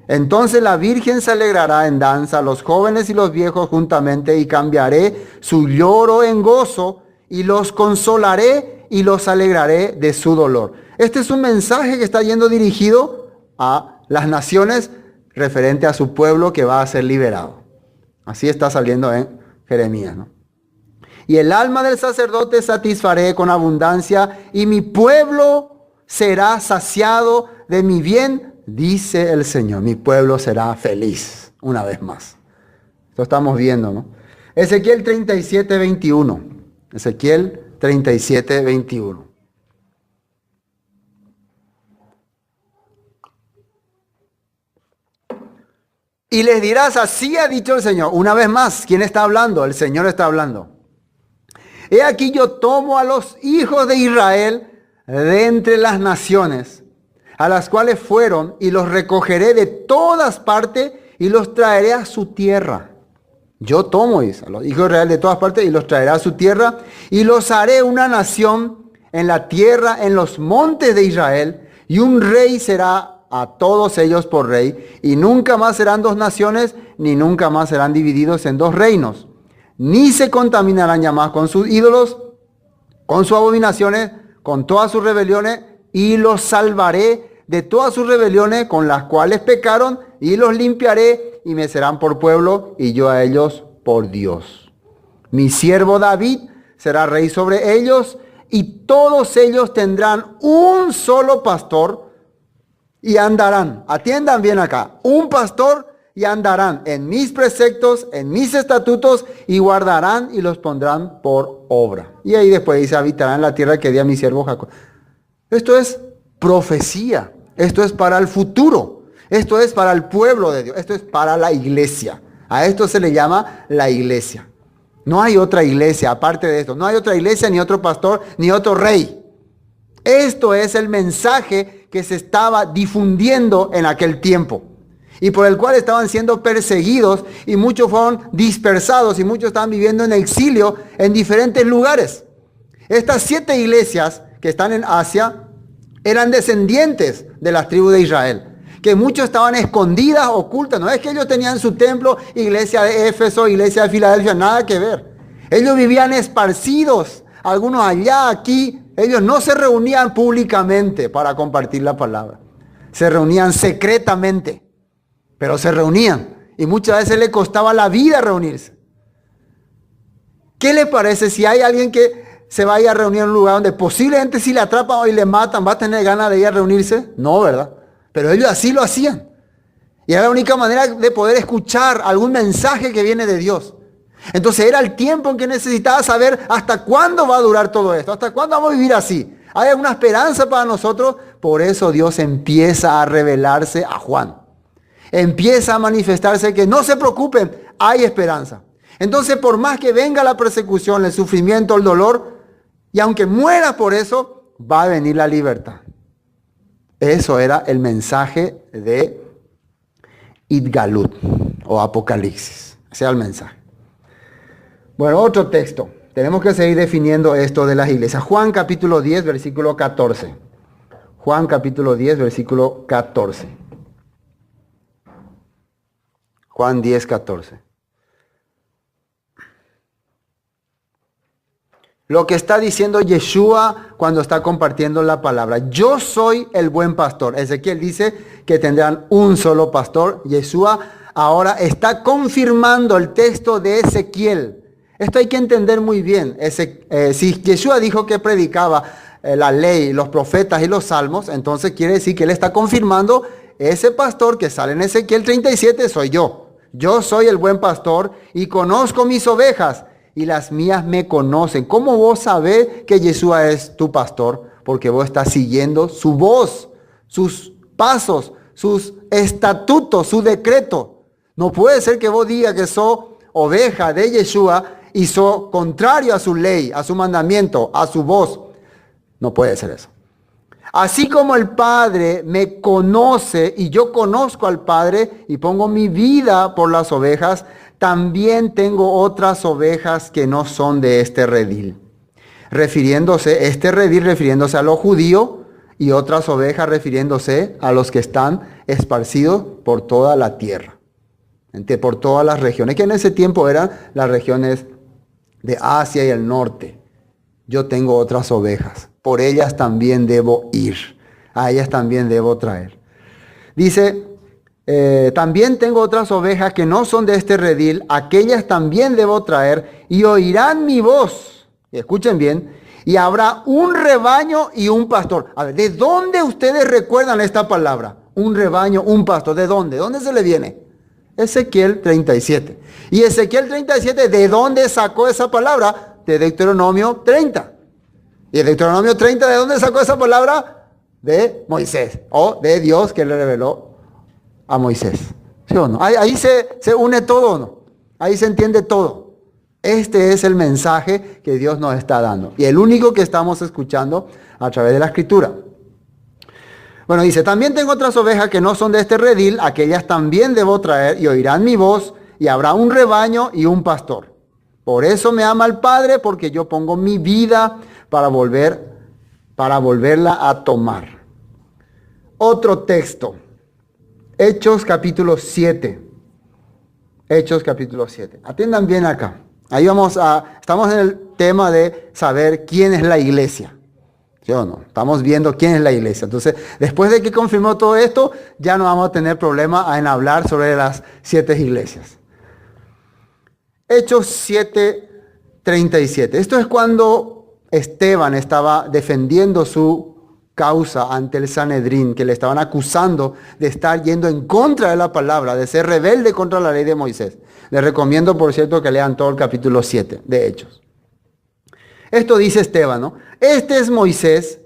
Entonces la Virgen se alegrará en danza, los jóvenes y los viejos juntamente, y cambiaré su lloro en gozo y los consolaré y los alegraré de su dolor. Este es un mensaje que está yendo dirigido a las naciones referente a su pueblo que va a ser liberado. Así está saliendo en Jeremías, ¿no? Y el alma del sacerdote satisfaré con abundancia y mi pueblo será saciado de mi bien, dice el Señor. Mi pueblo será feliz una vez más. Esto estamos viendo, ¿no? Ezequiel 37, 21. Ezequiel 37, 21. Y les dirás, así ha dicho el Señor. Una vez más, ¿quién está hablando? El Señor está hablando. He aquí yo tomo a los hijos de Israel de entre las naciones, a las cuales fueron, y los recogeré de todas partes y los traeré a su tierra. Yo tomo a los hijos de Israel de todas partes y los traeré a su tierra, y los haré una nación en la tierra, en los montes de Israel, y un rey será a todos ellos por rey, y nunca más serán dos naciones, ni nunca más serán divididos en dos reinos, ni se contaminarán ya más con sus ídolos, con sus abominaciones, con todas sus rebeliones, y los salvaré de todas sus rebeliones con las cuales pecaron, y los limpiaré, y me serán por pueblo, y yo a ellos por Dios. Mi siervo David será rey sobre ellos, y todos ellos tendrán un solo pastor, y andarán, atiendan bien acá, un pastor y andarán en mis preceptos, en mis estatutos, y guardarán y los pondrán por obra. Y ahí después dice, habitarán en la tierra que di a mi siervo Jacob. Esto es profecía, esto es para el futuro, esto es para el pueblo de Dios, esto es para la iglesia. A esto se le llama la iglesia. No hay otra iglesia aparte de esto, no hay otra iglesia, ni otro pastor, ni otro rey. Esto es el mensaje que se estaba difundiendo en aquel tiempo y por el cual estaban siendo perseguidos, y muchos fueron dispersados y muchos estaban viviendo en exilio en diferentes lugares. Estas 7 iglesias que están en Asia eran descendientes de las tribus de Israel, que muchos estaban escondidas, ocultas. No es que ellos tenían su templo, iglesia de Éfeso, iglesia de Filadelfia, nada que ver. Ellos vivían esparcidos, algunos allá, aquí. Ellos no se reunían públicamente para compartir la palabra. Se reunían secretamente, pero se reunían. Y muchas veces le costaba la vida reunirse. ¿Qué le parece si hay alguien que se vaya a reunir en un lugar donde posiblemente si le atrapan o y le matan, va a tener ganas de ir a reunirse? No, ¿verdad? Pero ellos así lo hacían. Y era la única manera de poder escuchar algún mensaje que viene de Dios. Entonces era el tiempo en que necesitaba saber hasta cuándo va a durar todo esto, hasta cuándo vamos a vivir así. ¿Hay alguna esperanza para nosotros? Por eso Dios empieza a revelarse a Juan. Empieza a manifestarse que no se preocupen, hay esperanza. Entonces, por más que venga la persecución, el sufrimiento, el dolor, y aunque muera por eso, va a venir la libertad. Eso era el mensaje de Idgalut o Apocalipsis. Ese era el mensaje. Bueno, otro texto. Tenemos que seguir definiendo esto de las iglesias. Juan capítulo 10, versículo 14. Juan capítulo 10, versículo 14. Juan 10, 14. Lo que está diciendo Yeshua cuando está compartiendo la palabra. Yo soy el buen pastor. Ezequiel dice que tendrán un solo pastor. Yeshua ahora está confirmando el texto de Ezequiel. Esto hay que entender muy bien. Si Yeshua dijo que predicaba la ley, los profetas y los salmos, entonces quiere decir que él está confirmando ese pastor que sale en Ezequiel 37, soy yo. Yo soy el buen pastor y conozco mis ovejas y las mías me conocen. ¿Cómo vos sabés que Yeshua es tu pastor? Porque vos estás siguiendo su voz, sus pasos, sus estatutos, su decreto. No puede ser que vos digas que sos oveja de Yeshua y sos contrario a su ley, a su mandamiento, a su voz. No puede ser eso. Así como el Padre me conoce y yo conozco al Padre y pongo mi vida por las ovejas, también tengo otras ovejas que no son de este redil. Este redil refiriéndose a los judíos y otras ovejas refiriéndose a los que están esparcidos por toda la tierra, por todas las regiones, que en ese tiempo eran las regiones de Asia y el norte. Yo tengo otras ovejas, por ellas también debo ir, a ellas también debo traer. Dice, también tengo otras ovejas que no son de este redil, aquellas también debo traer y oirán mi voz. Y escuchen bien, y habrá un rebaño y un pastor. A ver, ¿de dónde ustedes recuerdan esta palabra? Un rebaño, un pastor, ¿de dónde? ¿De dónde se le viene? Ezequiel 37. Y Ezequiel 37, ¿de dónde sacó esa palabra? De Deuteronomio 30. ¿Y Deuteronomio 30 de dónde sacó esa palabra? De Moisés, o de Dios que le reveló a Moisés. ¿Sí o no? Ahí se une todo, ¿no? Ahí se entiende todo. Este es el mensaje que Dios nos está dando. Y el único que estamos escuchando a través de la Escritura. Bueno, dice, también tengo otras ovejas que no son de este redil, aquellas también debo traer y oirán mi voz y habrá un rebaño y un pastor. Por eso me ama el Padre, porque yo pongo mi vida para volverla a tomar. Otro texto. Hechos capítulo 7. Hechos capítulo 7. Atiendan bien acá. Ahí estamos en el tema de saber quién es la iglesia. ¿Sí o no? Estamos viendo quién es la iglesia. Entonces, después de que confirmó todo esto, ya no vamos a tener problema en hablar sobre las 7 iglesias. Hechos 7:37. Esto es cuando Esteban estaba defendiendo su causa ante el Sanedrín, que le estaban acusando de estar yendo en contra de la palabra, de ser rebelde contra la ley de Moisés. Les recomiendo, por cierto, que lean todo el capítulo 7 de Hechos. Esto dice Esteban, ¿no? Este es Moisés,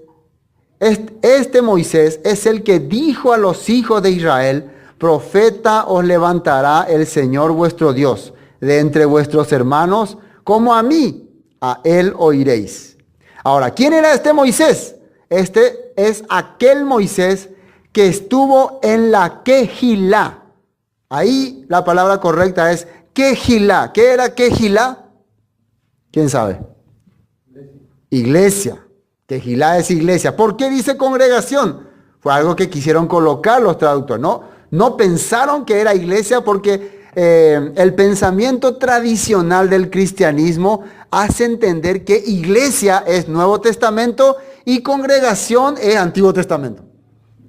este Moisés es el que dijo a los hijos de Israel, profeta os levantará el Señor vuestro Dios, de entre vuestros hermanos, como a mí, a él oiréis. Ahora, ¿quién era este Moisés? Este es aquel Moisés que estuvo en la Quejilá. Ahí la palabra correcta es Quejilá. ¿Qué era Quejilá? ¿Quién sabe? iglesia. Kehilá es iglesia. ¿Por qué dice congregación? Fue algo que quisieron colocar los traductores. No pensaron que era iglesia porque el pensamiento tradicional del cristianismo hace entender que iglesia es Nuevo Testamento y congregación es Antiguo Testamento.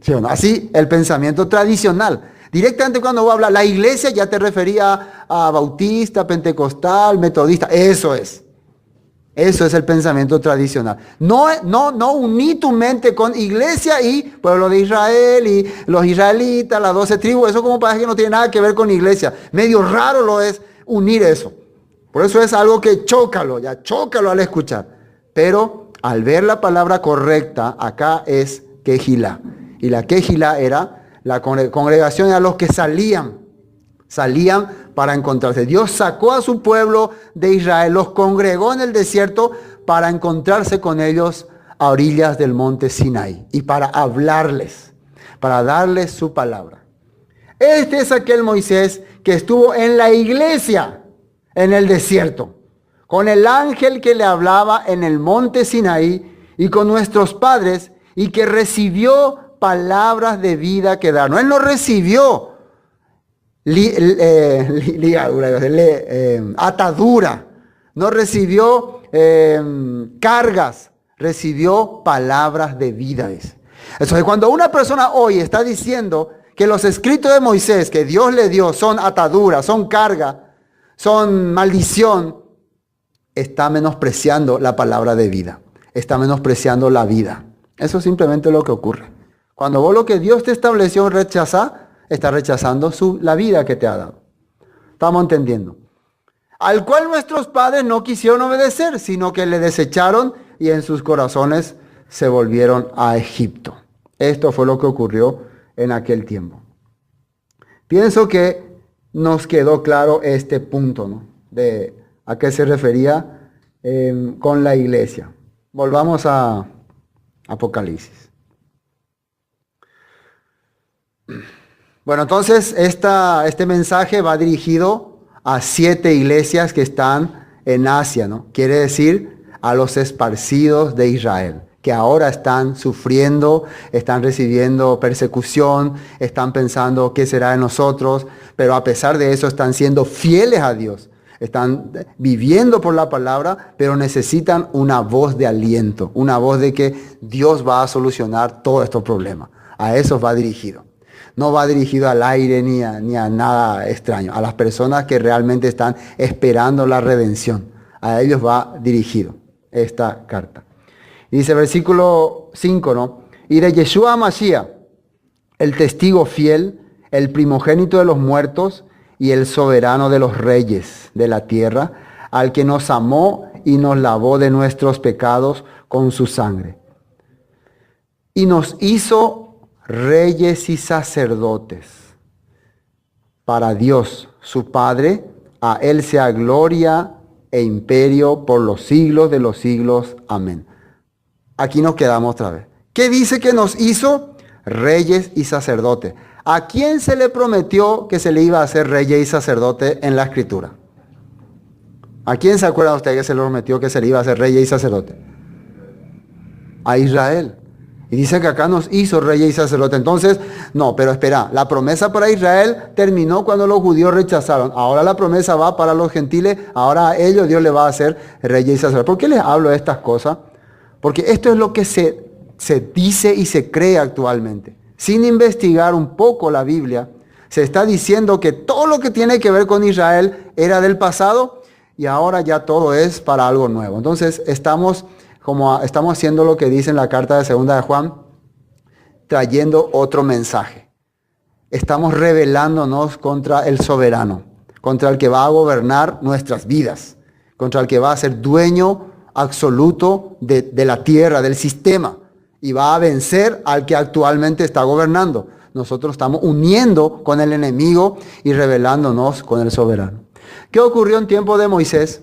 ¿Sí o no? Así el pensamiento tradicional. Directamente cuando vos hablas la iglesia ya te refería a bautista, pentecostal, metodista. Eso es el pensamiento tradicional. No uní tu mente con iglesia y pueblo de Israel y los israelitas, las 12 tribus. Eso como parece que no tiene nada que ver con iglesia. Medio raro lo es unir eso. Por eso es algo que chócalo al escuchar. Pero al ver la palabra correcta, acá es Kehilá. Y la Kehilá era la congregación a los que salían para encontrarse. Dios sacó a su pueblo de Israel, los congregó en el desierto para encontrarse con ellos a orillas del monte Sinaí y para hablarles, para darles su palabra. Este es aquel Moisés que estuvo en la iglesia en el desierto, con el ángel que le hablaba en el monte Sinaí y con nuestros padres y que recibió palabras de vida que darnos. Él no recibió atadura, no recibió cargas, recibió palabras de vida. Entonces, cuando una persona hoy está diciendo que los escritos de Moisés que Dios le dio son ataduras, son carga, son maldición, está menospreciando la palabra de vida, está menospreciando la vida. Eso es simplemente lo que ocurre. Cuando vos lo que Dios te estableció rechazás, está rechazando la vida que te ha dado. Estamos entendiendo. Al cual nuestros padres no quisieron obedecer, sino que le desecharon y en sus corazones se volvieron a Egipto. Esto fue lo que ocurrió en aquel tiempo. Pienso que nos quedó claro este punto, ¿no? De a qué se refería con la iglesia. Volvamos a Apocalipsis. Bueno, entonces este mensaje va dirigido a 7 iglesias que están en Asia, ¿no? Quiere decir a los esparcidos de Israel, que ahora están sufriendo, están recibiendo persecución, están pensando qué será de nosotros, pero a pesar de eso están siendo fieles a Dios, están viviendo por la palabra, pero necesitan una voz de aliento, una voz de que Dios va a solucionar todos estos problemas. A eso va dirigido. No va dirigido al aire ni a nada extraño, a las personas que realmente están esperando la redención. A ellos va dirigido esta carta. Y dice versículo 5, ¿no? Y de Yeshua Mashiach, el testigo fiel, el primogénito de los muertos y el soberano de los reyes de la tierra, al que nos amó y nos lavó de nuestros pecados con su sangre. Y nos hizo reyes y sacerdotes para Dios, su Padre. A Él sea gloria e imperio por los siglos de los siglos. Amén. Aquí nos quedamos otra vez. ¿Qué dice que nos hizo? Reyes y sacerdotes. ¿A quién se le prometió que se le iba a hacer reyes y sacerdote en la Escritura? ¿A quién se acuerda usted que se le prometió que se le iba a hacer reyes y sacerdote? A Israel. Y dice que acá nos hizo reyes y sacerdote. Entonces, no, pero espera, la promesa para Israel terminó cuando los judíos rechazaron. Ahora la promesa va para los gentiles. Ahora a ellos Dios les va a hacer reyes y sacerdotes. ¿Por qué les hablo de estas cosas? Porque esto es lo que se dice y se cree actualmente. Sin investigar un poco la Biblia, se está diciendo que todo lo que tiene que ver con Israel era del pasado y ahora ya todo es para algo nuevo. Entonces, estamos haciendo lo que dice en la carta de segunda de Juan, trayendo otro mensaje. Estamos rebelándonos contra el soberano, contra el que va a gobernar nuestras vidas, contra el que va a ser dueño absoluto de la tierra, del sistema, y va a vencer al que actualmente está gobernando. Nosotros estamos uniendo con el enemigo y rebelándonos con el soberano. ¿Qué ocurrió en tiempo de Moisés?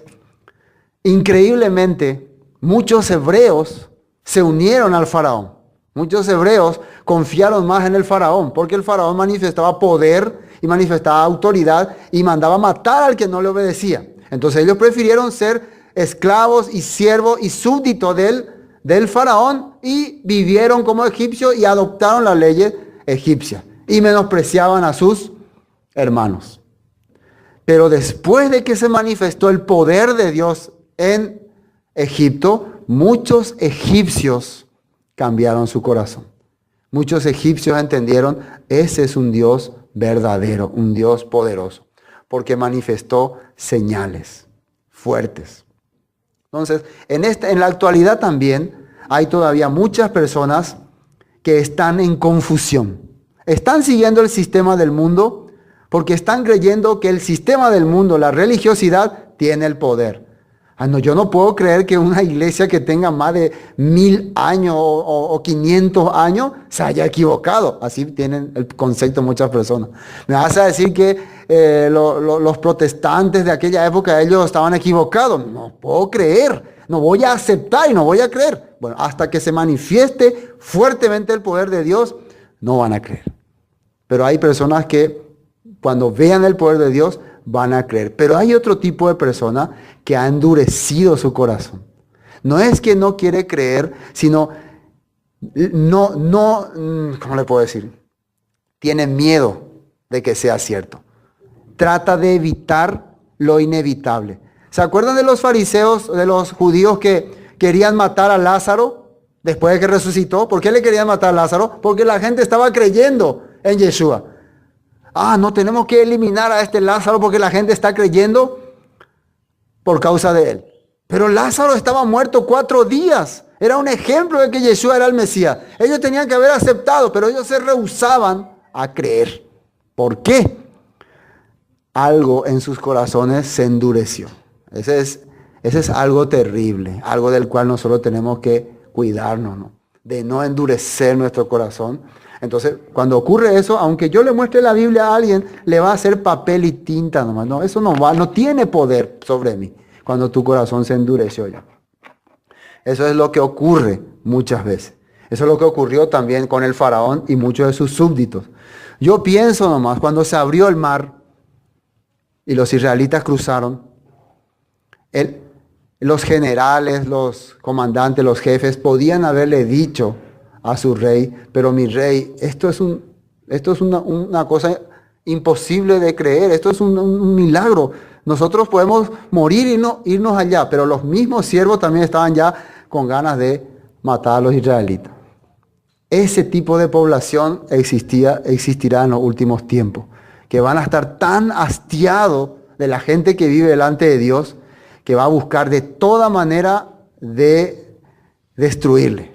Increíblemente, muchos hebreos se unieron al faraón. Muchos hebreos confiaron más en el faraón, porque el faraón manifestaba poder y manifestaba autoridad y mandaba matar al que no le obedecía. Entonces ellos prefirieron ser esclavos y siervos y súbditos del faraón y vivieron como egipcios y adoptaron las leyes egipcias y menospreciaban a sus hermanos. Pero después de que se manifestó el poder de Dios en Egipto, muchos egipcios cambiaron su corazón. Muchos egipcios entendieron, ese es un Dios verdadero, un Dios poderoso, porque manifestó señales fuertes. Entonces, en la actualidad también hay todavía muchas personas que están en confusión. Están siguiendo el sistema del mundo porque están creyendo que el sistema del mundo, la religiosidad, tiene el poder. No, yo no puedo creer que una iglesia que tenga más de 1000 años o 500 años se haya equivocado. Así tienen el concepto muchas personas. Me vas a decir que los protestantes de aquella época, ellos estaban equivocados. No puedo creer. No voy a aceptar y no voy a creer. Bueno, hasta que se manifieste fuertemente el poder de Dios, no van a creer. Pero hay personas que cuando vean el poder de Dios, van a creer. Pero hay otro tipo de persona que ha endurecido su corazón. No es que no quiere creer, sino ¿cómo le puedo decir? Tiene miedo de que sea cierto. Trata de evitar lo inevitable. ¿Se acuerdan de los fariseos, de los judíos que querían matar a Lázaro después de que resucitó? ¿Por qué le querían matar a Lázaro? Porque la gente estaba creyendo en Yeshua. No tenemos que eliminar a este Lázaro porque la gente está creyendo por causa de él. Pero Lázaro estaba muerto 4 días. Era un ejemplo de que Yeshua era el Mesías. Ellos tenían que haber aceptado, pero ellos se rehusaban a creer. ¿Por qué? Algo en sus corazones se endureció. Ese es algo terrible, algo del cual nosotros tenemos que cuidarnos, ¿no? De no endurecer nuestro corazón. Entonces, cuando ocurre eso, aunque yo le muestre la Biblia a alguien, le va a hacer papel y tinta nomás. No, eso no tiene poder sobre mí cuando tu corazón se endureció ya. Eso es lo que ocurre muchas veces. Eso es lo que ocurrió también con el faraón y muchos de sus súbditos. Yo pienso nomás, cuando se abrió el mar y los israelitas cruzaron, los generales, los comandantes, los jefes podían haberle dicho a su rey, pero mi rey, esto es una cosa imposible de creer, esto es un milagro. Nosotros podemos morir y no irnos allá, pero los mismos siervos también estaban ya con ganas de matar a los israelitas. Ese tipo de población existirá en los últimos tiempos, que van a estar tan hastiados de la gente que vive delante de Dios, que va a buscar de toda manera de destruirle.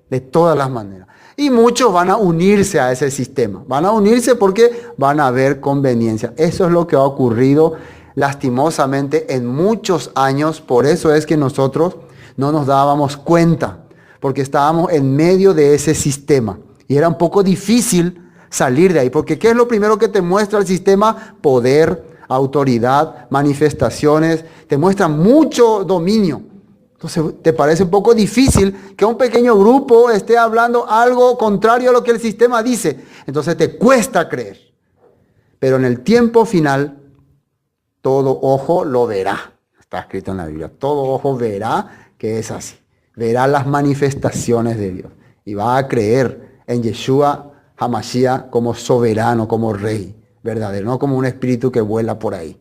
De todas las maneras. Y muchos van a unirse a ese sistema. Van a unirse porque van a ver conveniencia. Eso es lo que ha ocurrido lastimosamente en muchos años. Por eso es que nosotros no nos dábamos cuenta. Porque estábamos en medio de ese sistema. Y era un poco difícil salir de ahí. Porque ¿qué es lo primero que te muestra el sistema? Poder, autoridad, manifestaciones. Te muestra mucho dominio. Entonces, ¿te parece un poco difícil que un pequeño grupo esté hablando algo contrario a lo que el sistema dice? Entonces te cuesta creer. Pero en el tiempo final, todo ojo lo verá. Está escrito en la Biblia. Todo ojo verá que es así. Verá las manifestaciones de Dios. Y va a creer en Yeshua HaMashiach como soberano, como rey verdadero. No como un espíritu que vuela por ahí.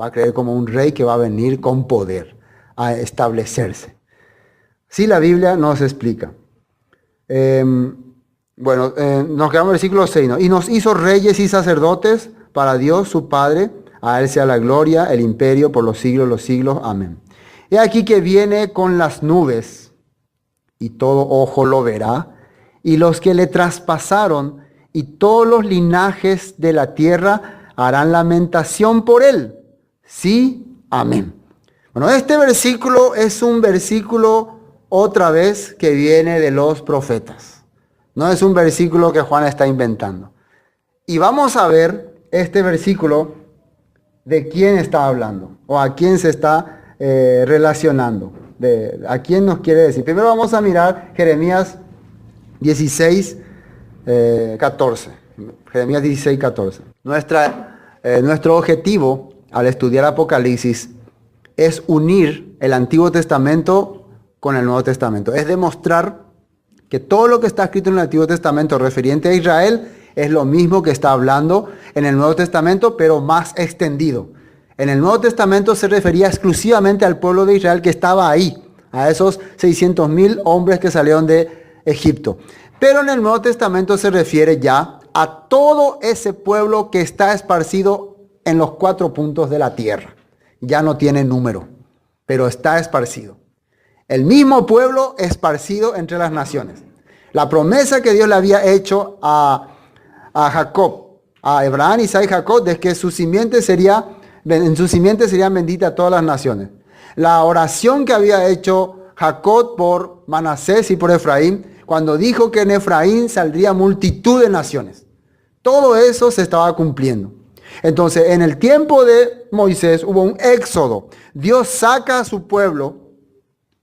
Va a creer como un rey que va a venir con poder a establecerse. Sí, la Biblia nos explica. Nos quedamos en el versículo 6, ¿no? Y nos hizo reyes y sacerdotes para Dios su Padre. A Él sea la gloria, el imperio por los siglos de los siglos. Amén. He aquí que viene con las nubes y todo ojo lo verá. Y los que le traspasaron y todos los linajes de la tierra harán lamentación por Él. Sí, amén. Bueno, este versículo es un versículo otra vez que viene de los profetas. No es un versículo que Juan está inventando. Y vamos a ver este versículo de quién está hablando o a quién se está relacionando. A quién nos quiere decir. Primero vamos a mirar Jeremías 16, 14. Jeremías 16, 14. Nuestro objetivo al estudiar Apocalipsis es unir unir el Antiguo Testamento con el Nuevo Testamento. Es demostrar que todo lo que está escrito en el Antiguo Testamento referente a Israel es lo mismo que está hablando en el Nuevo Testamento, pero más extendido. En el Nuevo Testamento se refería exclusivamente al pueblo de Israel que estaba ahí, a esos 600,000 hombres que salieron de Egipto. Pero en el Nuevo Testamento se refiere ya a todo ese pueblo que está esparcido en los 4 puntos de la tierra. Ya no tiene número, pero está esparcido. El mismo pueblo esparcido entre las naciones. La promesa que Dios le había hecho a Jacob, a Abraham, Isaac y Jacob, de que en su simiente serían benditas todas las naciones. La oración que había hecho Jacob por Manasés y por Efraín, cuando dijo que en Efraín saldría multitud de naciones. Todo eso se estaba cumpliendo. Entonces, en el tiempo de Moisés hubo un éxodo. Dios saca a su pueblo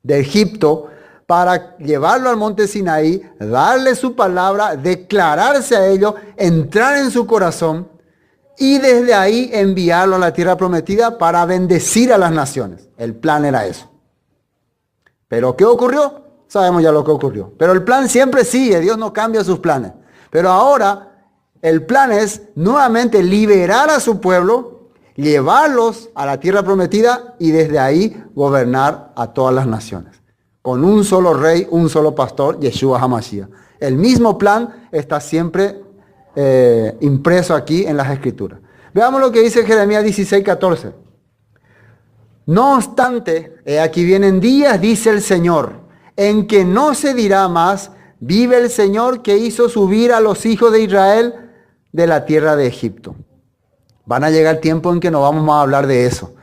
de Egipto para llevarlo al monte Sinaí, darle su palabra, declararse a ellos, entrar en su corazón y desde ahí enviarlo a la tierra prometida para bendecir a las naciones. El plan era eso. ¿Pero qué ocurrió? Sabemos ya lo que ocurrió. Pero el plan siempre sigue, Dios no cambia sus planes. Pero ahora el plan es nuevamente liberar a su pueblo, llevarlos a la tierra prometida y desde ahí gobernar a todas las naciones. Con un solo rey, un solo pastor, Yeshua HaMashiach. El mismo plan está siempre impreso aquí en las Escrituras. Veamos lo que dice Jeremías 16:14. No obstante, aquí vienen días, dice el Señor, en que no se dirá más, vive el Señor que hizo subir a los hijos de Israel de la tierra de Egipto. Van a llegar tiempos en que no vamos a hablar de eso.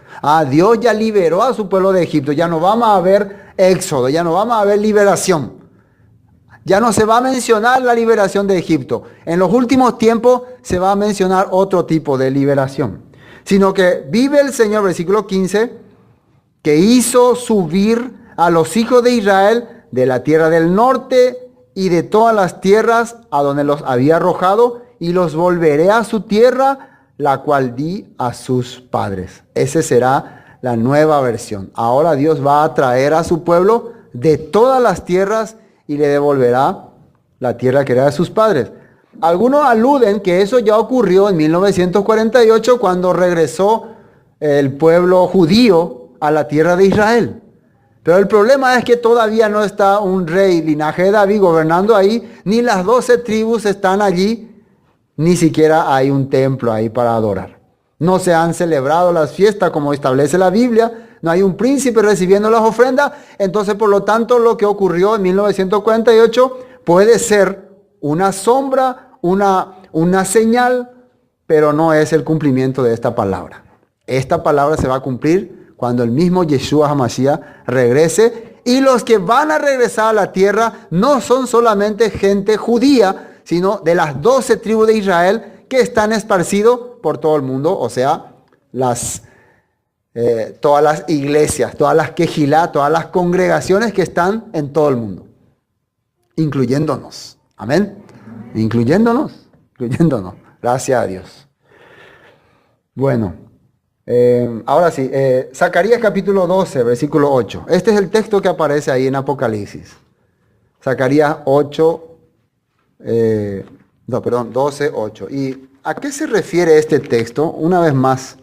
Dios ya liberó a su pueblo de Egipto, ya no vamos a ver éxodo, ya no vamos a ver liberación. Ya no se va a mencionar la liberación de Egipto. En los últimos tiempos se va a mencionar otro tipo de liberación. Sino que vive el Señor, versículo 15, que hizo subir a los hijos de Israel de la tierra del norte y de todas las tierras a donde los había arrojado, y los volveré a su tierra, la cual di a sus padres. Esa será la nueva versión. Ahora Dios va a traer a su pueblo de todas las tierras y le devolverá la tierra que era de sus padres. Algunos aluden que eso ya ocurrió en 1948 cuando regresó el pueblo judío a la tierra de Israel. Pero el problema es que todavía no está un rey linaje de David gobernando ahí, ni las 12 tribus están allí, ni siquiera hay un templo ahí para adorar. No se han celebrado las fiestas como establece la Biblia, no hay un príncipe recibiendo las ofrendas. Entonces, por lo tanto, lo que ocurrió en 1948 puede ser una sombra, una señal, pero no es el cumplimiento de esta palabra. Esta palabra se va a cumplir cuando el mismo Yeshua HaMashiach regrese, y los que van a regresar a la tierra no son solamente gente judía, sino de las 12 tribus de Israel que están esparcidos por todo el mundo, o sea, todas las iglesias, todas las quejilá, todas las congregaciones que están en todo el mundo, incluyéndonos. Amén. Incluyéndonos. Gracias a Dios. Bueno, ahora sí, Zacarías capítulo 12, versículo 8. Este es el texto que aparece ahí en Apocalipsis. Zacarías 12, 8. ¿Y a qué se refiere este texto? Una vez más,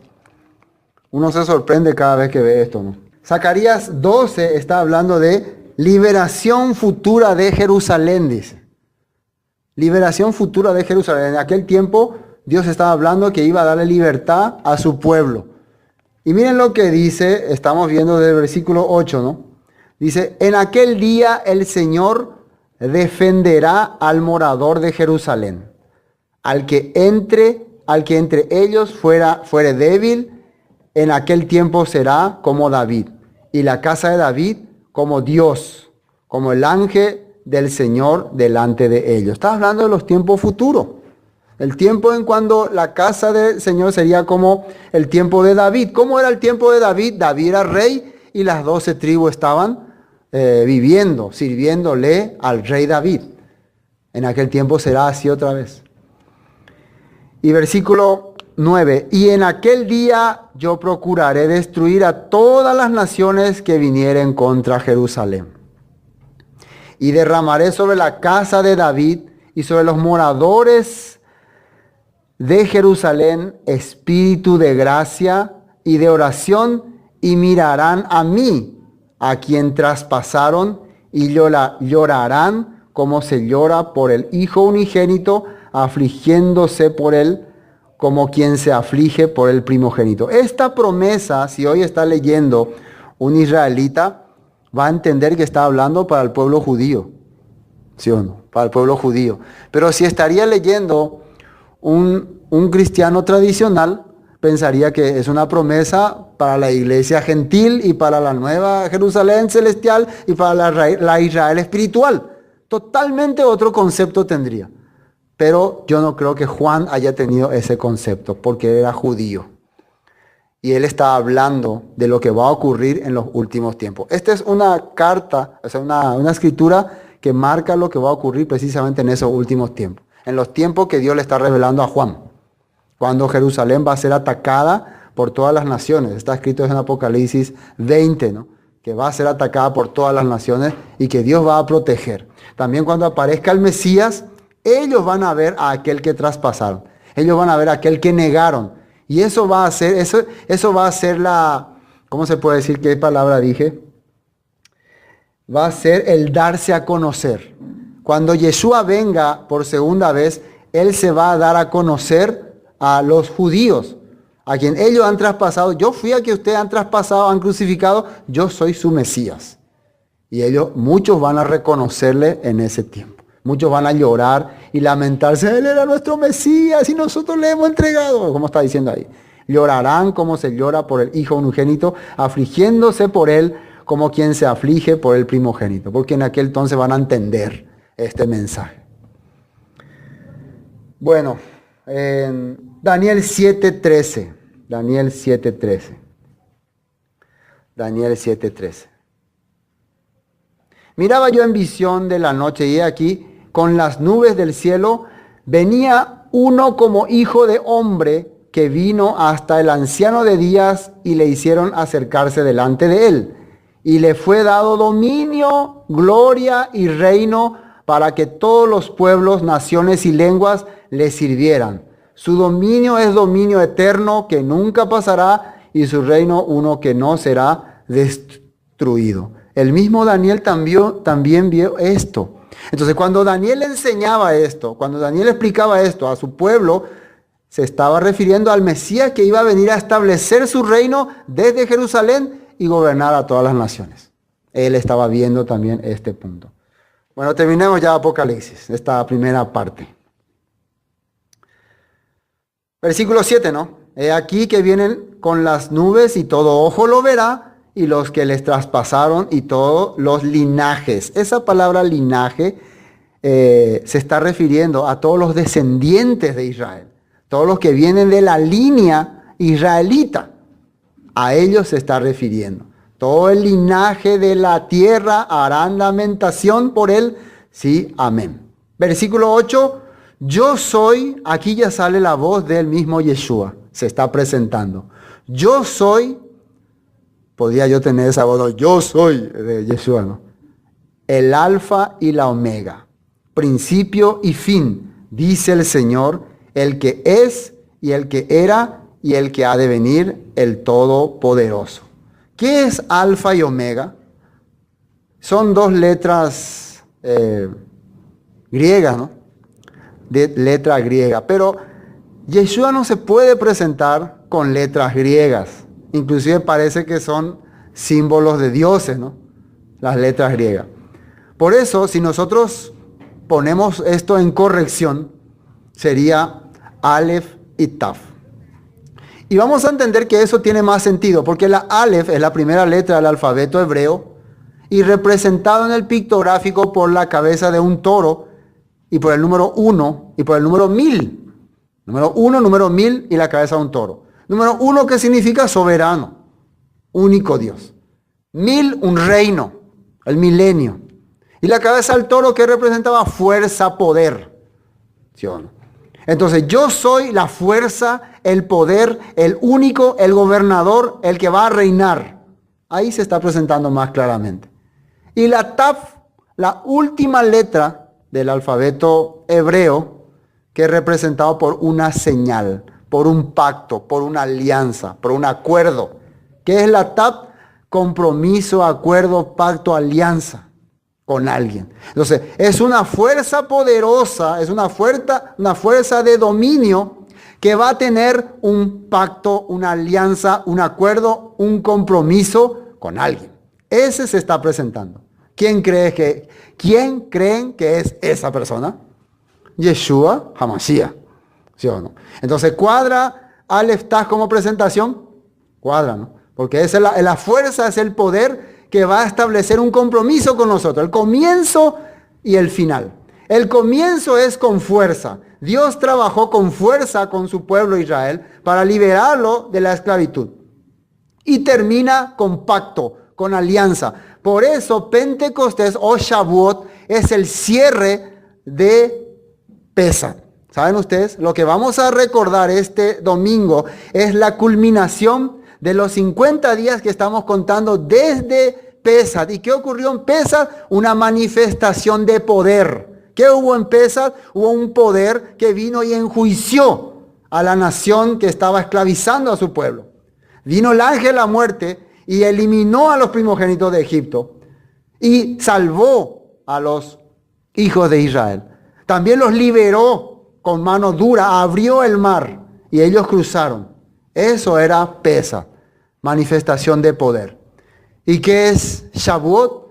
uno se sorprende cada vez que ve esto, ¿no? Zacarías 12 está hablando de liberación futura de Jerusalén, dice. Liberación futura de Jerusalén. En aquel tiempo Dios estaba hablando que iba a darle libertad a su pueblo. Y miren lo que dice, estamos viendo del versículo 8, ¿no? Dice, en aquel día el Señor defenderá al morador de Jerusalén, al que entre ellos fuere débil, en aquel tiempo será como David, y la casa de David como Dios, como el ángel del Señor delante de ellos. Está hablando de los tiempos futuros. El tiempo en cuando la casa del Señor sería como el tiempo de David. ¿Cómo era el tiempo de David? David era rey y las 12 tribus estaban viviendo, sirviéndole al rey David. En aquel tiempo será así otra vez. Y versículo 9. Y en aquel día yo procuraré destruir a todas las naciones que vinieren contra Jerusalén. Y derramaré sobre la casa de David y sobre los moradores de Jerusalén espíritu de gracia y de oración, y mirarán a mí, a quien traspasaron, y llorarán como se llora por el hijo unigénito, afligiéndose por él como quien se aflige por el primogénito. Esta promesa, si hoy está leyendo un israelita, va a entender que está hablando para el pueblo judío. ¿Sí o no? Para el pueblo judío. Pero si estaría leyendo un cristiano tradicional, pensaría que es una promesa para la iglesia gentil y para la nueva Jerusalén celestial y para la Israel espiritual. Totalmente otro concepto tendría. Pero yo no creo que Juan haya tenido ese concepto, porque él era judío. Y él está hablando de lo que va a ocurrir en los últimos tiempos. Esta es una carta, o sea, una escritura que marca lo que va a ocurrir precisamente en esos últimos tiempos. En los tiempos que Dios le está revelando a Juan. Cuando Jerusalén va a ser atacada por todas las naciones. Está escrito en Apocalipsis 20, ¿no? Que va a ser atacada por todas las naciones y que Dios va a proteger. También cuando aparezca el Mesías, ellos van a ver a aquel que traspasaron. Ellos van a ver a aquel que negaron. Y eso va a ser, eso va a ser la, ¿cómo se puede decir? ¿Qué palabra dije? Va a ser el darse a conocer. Cuando Yeshua venga por segunda vez, Él se va a dar a conocer a los judíos, a quien ellos han traspasado. Yo fui a que ustedes han traspasado, han crucificado, yo soy su Mesías. Y ellos, muchos van a reconocerle en ese tiempo. Muchos van a llorar y lamentarse. Él era nuestro Mesías y nosotros le hemos entregado. Como está diciendo ahí. Llorarán como se llora por el hijo unigénito, afligiéndose por él como quien se aflige por el primogénito. Porque en aquel entonces van a entender este mensaje. Bueno, Daniel 7:13. Daniel 7:13. Daniel 7:13. Miraba yo en visión de la noche y he aquí, con las nubes del cielo, venía uno como hijo de hombre que vino hasta el anciano de días y le hicieron acercarse delante de él. Y le fue dado dominio, gloria y reino para que todos los pueblos, naciones y lenguas le sirvieran. Su dominio es dominio eterno que nunca pasará y su reino uno que no será destruido. El mismo Daniel también vio esto. Entonces, cuando Daniel enseñaba esto, cuando Daniel explicaba esto a su pueblo, se estaba refiriendo al Mesías que iba a venir a establecer su reino desde Jerusalén y gobernar a todas las naciones. Él estaba viendo también este punto. Bueno, terminemos ya Apocalipsis, esta primera parte. Versículo 7, ¿no? He aquí que vienen con las nubes y todo ojo lo verá, y los que les traspasaron y todos los linajes. Esa palabra linaje se está refiriendo a todos los descendientes de Israel. Todos los que vienen de la línea israelita. A ellos se está refiriendo. Todo el linaje de la tierra harán lamentación por él. Sí, amén. Versículo 8. Yo soy, aquí ya sale la voz del mismo Yeshua. Se está presentando. Yo soy. Podría yo tener esa voz, no, yo soy de Yeshua, ¿no? El alfa y la omega, principio y fin, dice el Señor, el que es y el que era y el que ha de venir, el Todopoderoso. ¿Qué es alfa y omega? Son dos letras griegas, ¿no? De letra griega, pero Yeshua no se puede presentar con letras griegas. Inclusive parece que son símbolos de dioses, ¿no? Las letras griegas. Por eso, si nosotros ponemos esto en corrección, sería Aleph y Taf. Y vamos a entender que eso tiene más sentido, porque la Aleph es la primera letra del alfabeto hebreo y representado en el pictográfico por la cabeza de un toro y por el número 1 y por el número 1000. Número 1, número 1000 y la cabeza de un toro. Número 1, que significa soberano, único Dios. 1000, un reino, el milenio. Y la cabeza del toro, que representaba fuerza, poder. ¿Sí o no? Entonces yo soy la fuerza, el poder, el único, el gobernador, el que va a reinar. Ahí se está presentando más claramente. Y la Taf, la última letra del alfabeto hebreo, que es representado por una señal, por un pacto, por una alianza, por un acuerdo. ¿Qué es la Taf? Compromiso, acuerdo, pacto, alianza con alguien. Entonces, es una fuerza poderosa, es una fuerza de dominio que va a tener un pacto, una alianza, un acuerdo, un compromiso con alguien. Ese se está presentando. ¿Quién creen que es esa persona? Yeshua HaMashiach, ¿sí o no? Entonces, ¿cuadra Aleph Taf como presentación? Cuadra, ¿no? Porque esa es la fuerza, es el poder que va a establecer un compromiso con nosotros. El comienzo y el final. El comienzo es con fuerza. Dios trabajó con fuerza con su pueblo Israel para liberarlo de la esclavitud. Y termina con pacto, con alianza. Por eso Pentecostés o Shavuot es el cierre de Pesach. ¿Saben ustedes? Lo que vamos a recordar este domingo es la culminación de los 50 días que estamos contando desde Pesach. ¿Y qué ocurrió en Pesach? Una manifestación de poder. ¿Qué hubo en Pesach? Hubo un poder que vino y enjuició a la nación que estaba esclavizando a su pueblo. Vino el ángel de la muerte y eliminó a los primogénitos de Egipto y salvó a los hijos de Israel. También los liberó con mano dura, abrió el mar y ellos cruzaron. Eso era Pesach, manifestación de poder. ¿Y qué es Shavuot?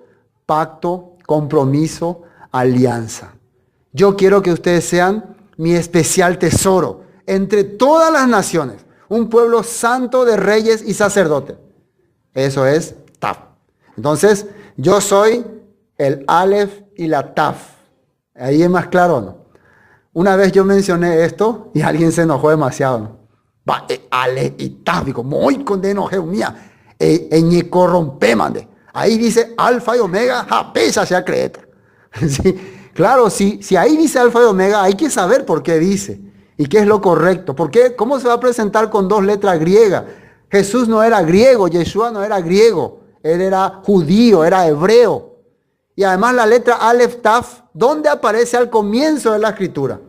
Pacto, compromiso, alianza. Yo quiero que ustedes sean mi especial tesoro entre todas las naciones, un pueblo santo de reyes y sacerdotes. Eso es Taf. Entonces, yo soy el Aleph y la Taf. Ahí es más claro, ¿no? Una vez yo mencioné esto y alguien se enojó demasiado, ¿no? Va, Aleph y Taf, digo, muy con de enojeo mía. Ñe corrompe, mande. Ahí dice alfa y omega, japesa sea creeta. Sí, claro, si ahí dice alfa y omega, hay que saber por qué dice y qué es lo correcto. ¿Por qué? ¿Cómo se va a presentar con dos letras griegas? Jesús no era griego, Yeshua no era griego, él era judío, era hebreo. Y además la letra Aleph Taf, ¿dónde aparece al comienzo de la escritura?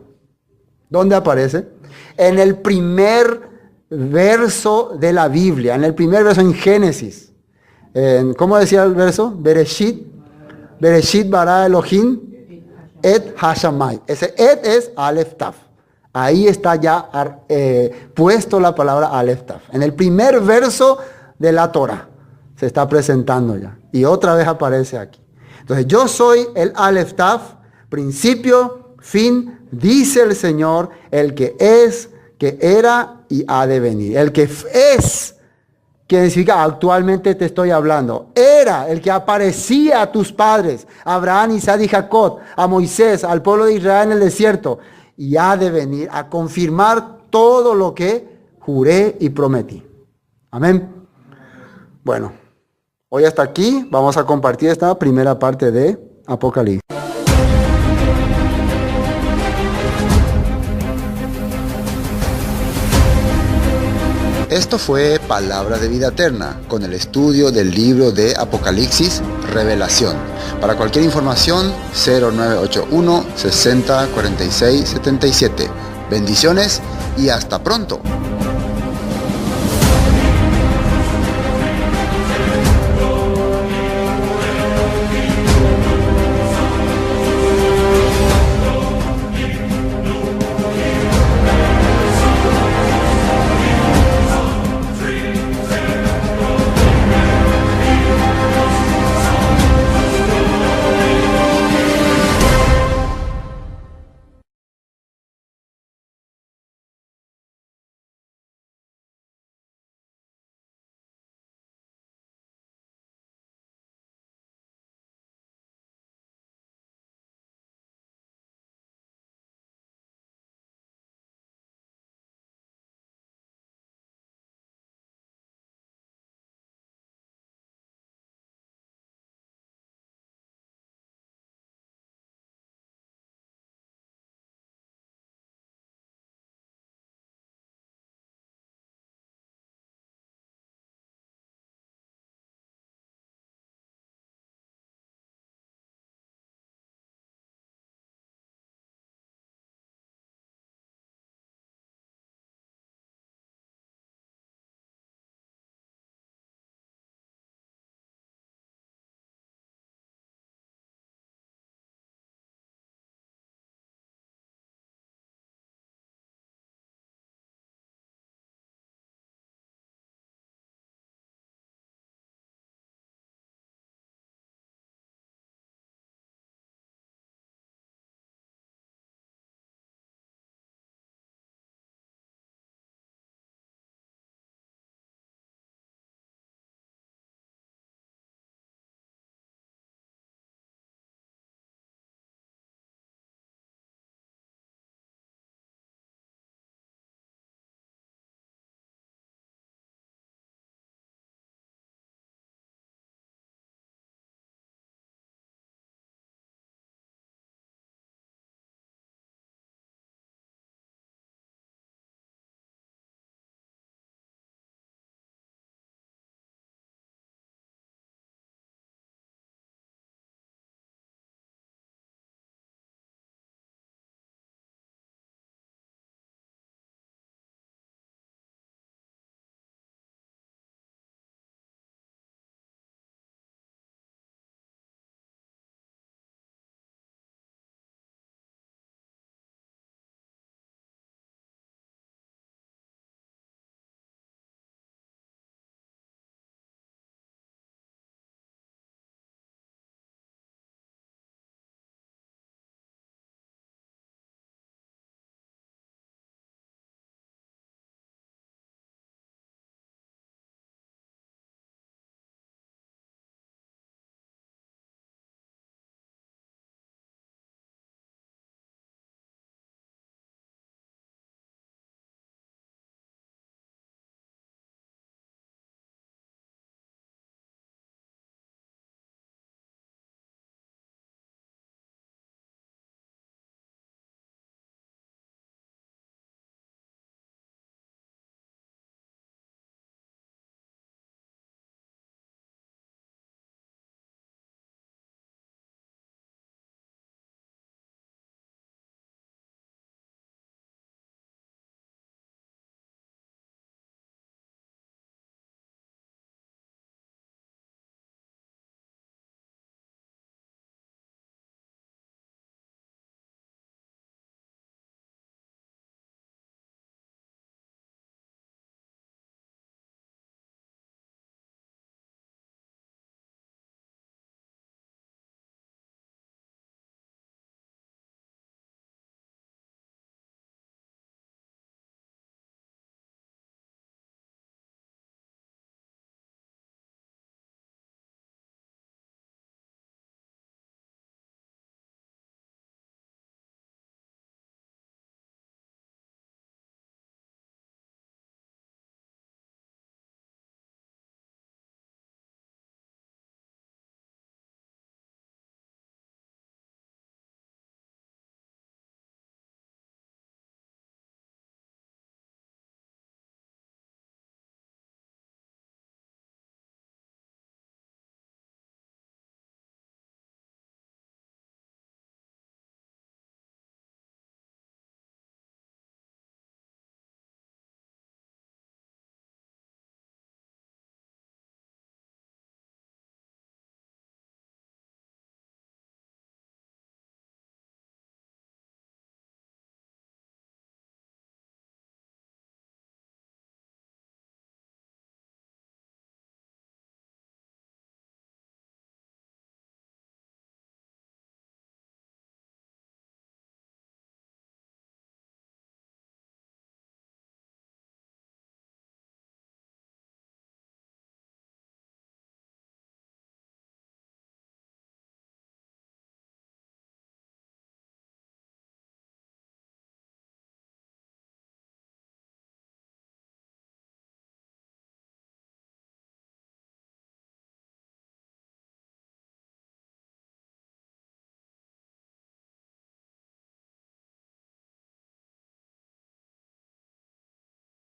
¿Dónde aparece? En el primer verso de la Biblia, en el primer verso en Génesis. ¿Cómo decía el verso? Bereshit bara Elohim et hashamay. Ese et es Aleph Taf. Ahí está ya puesto la palabra Aleph Taf. En el primer verso de la Torah se está presentando ya. Y otra vez aparece aquí. Entonces yo soy el Aleph Taf, principio, fin, dice el Señor, el que es, que era y ha de venir. El que es, que significa actualmente te estoy hablando. Era el que aparecía a tus padres, a Abraham, Isaac y Jacob, a Moisés, al pueblo de Israel en el desierto. Y ha de venir a confirmar todo lo que juré y prometí. Amén. Bueno, hoy hasta aquí vamos a compartir esta primera parte de Apocalipsis. Esto fue Palabra de Vida Eterna, con el estudio del libro de Apocalipsis, Revelación. Para cualquier información, 0981 60 46 77. Bendiciones y hasta pronto.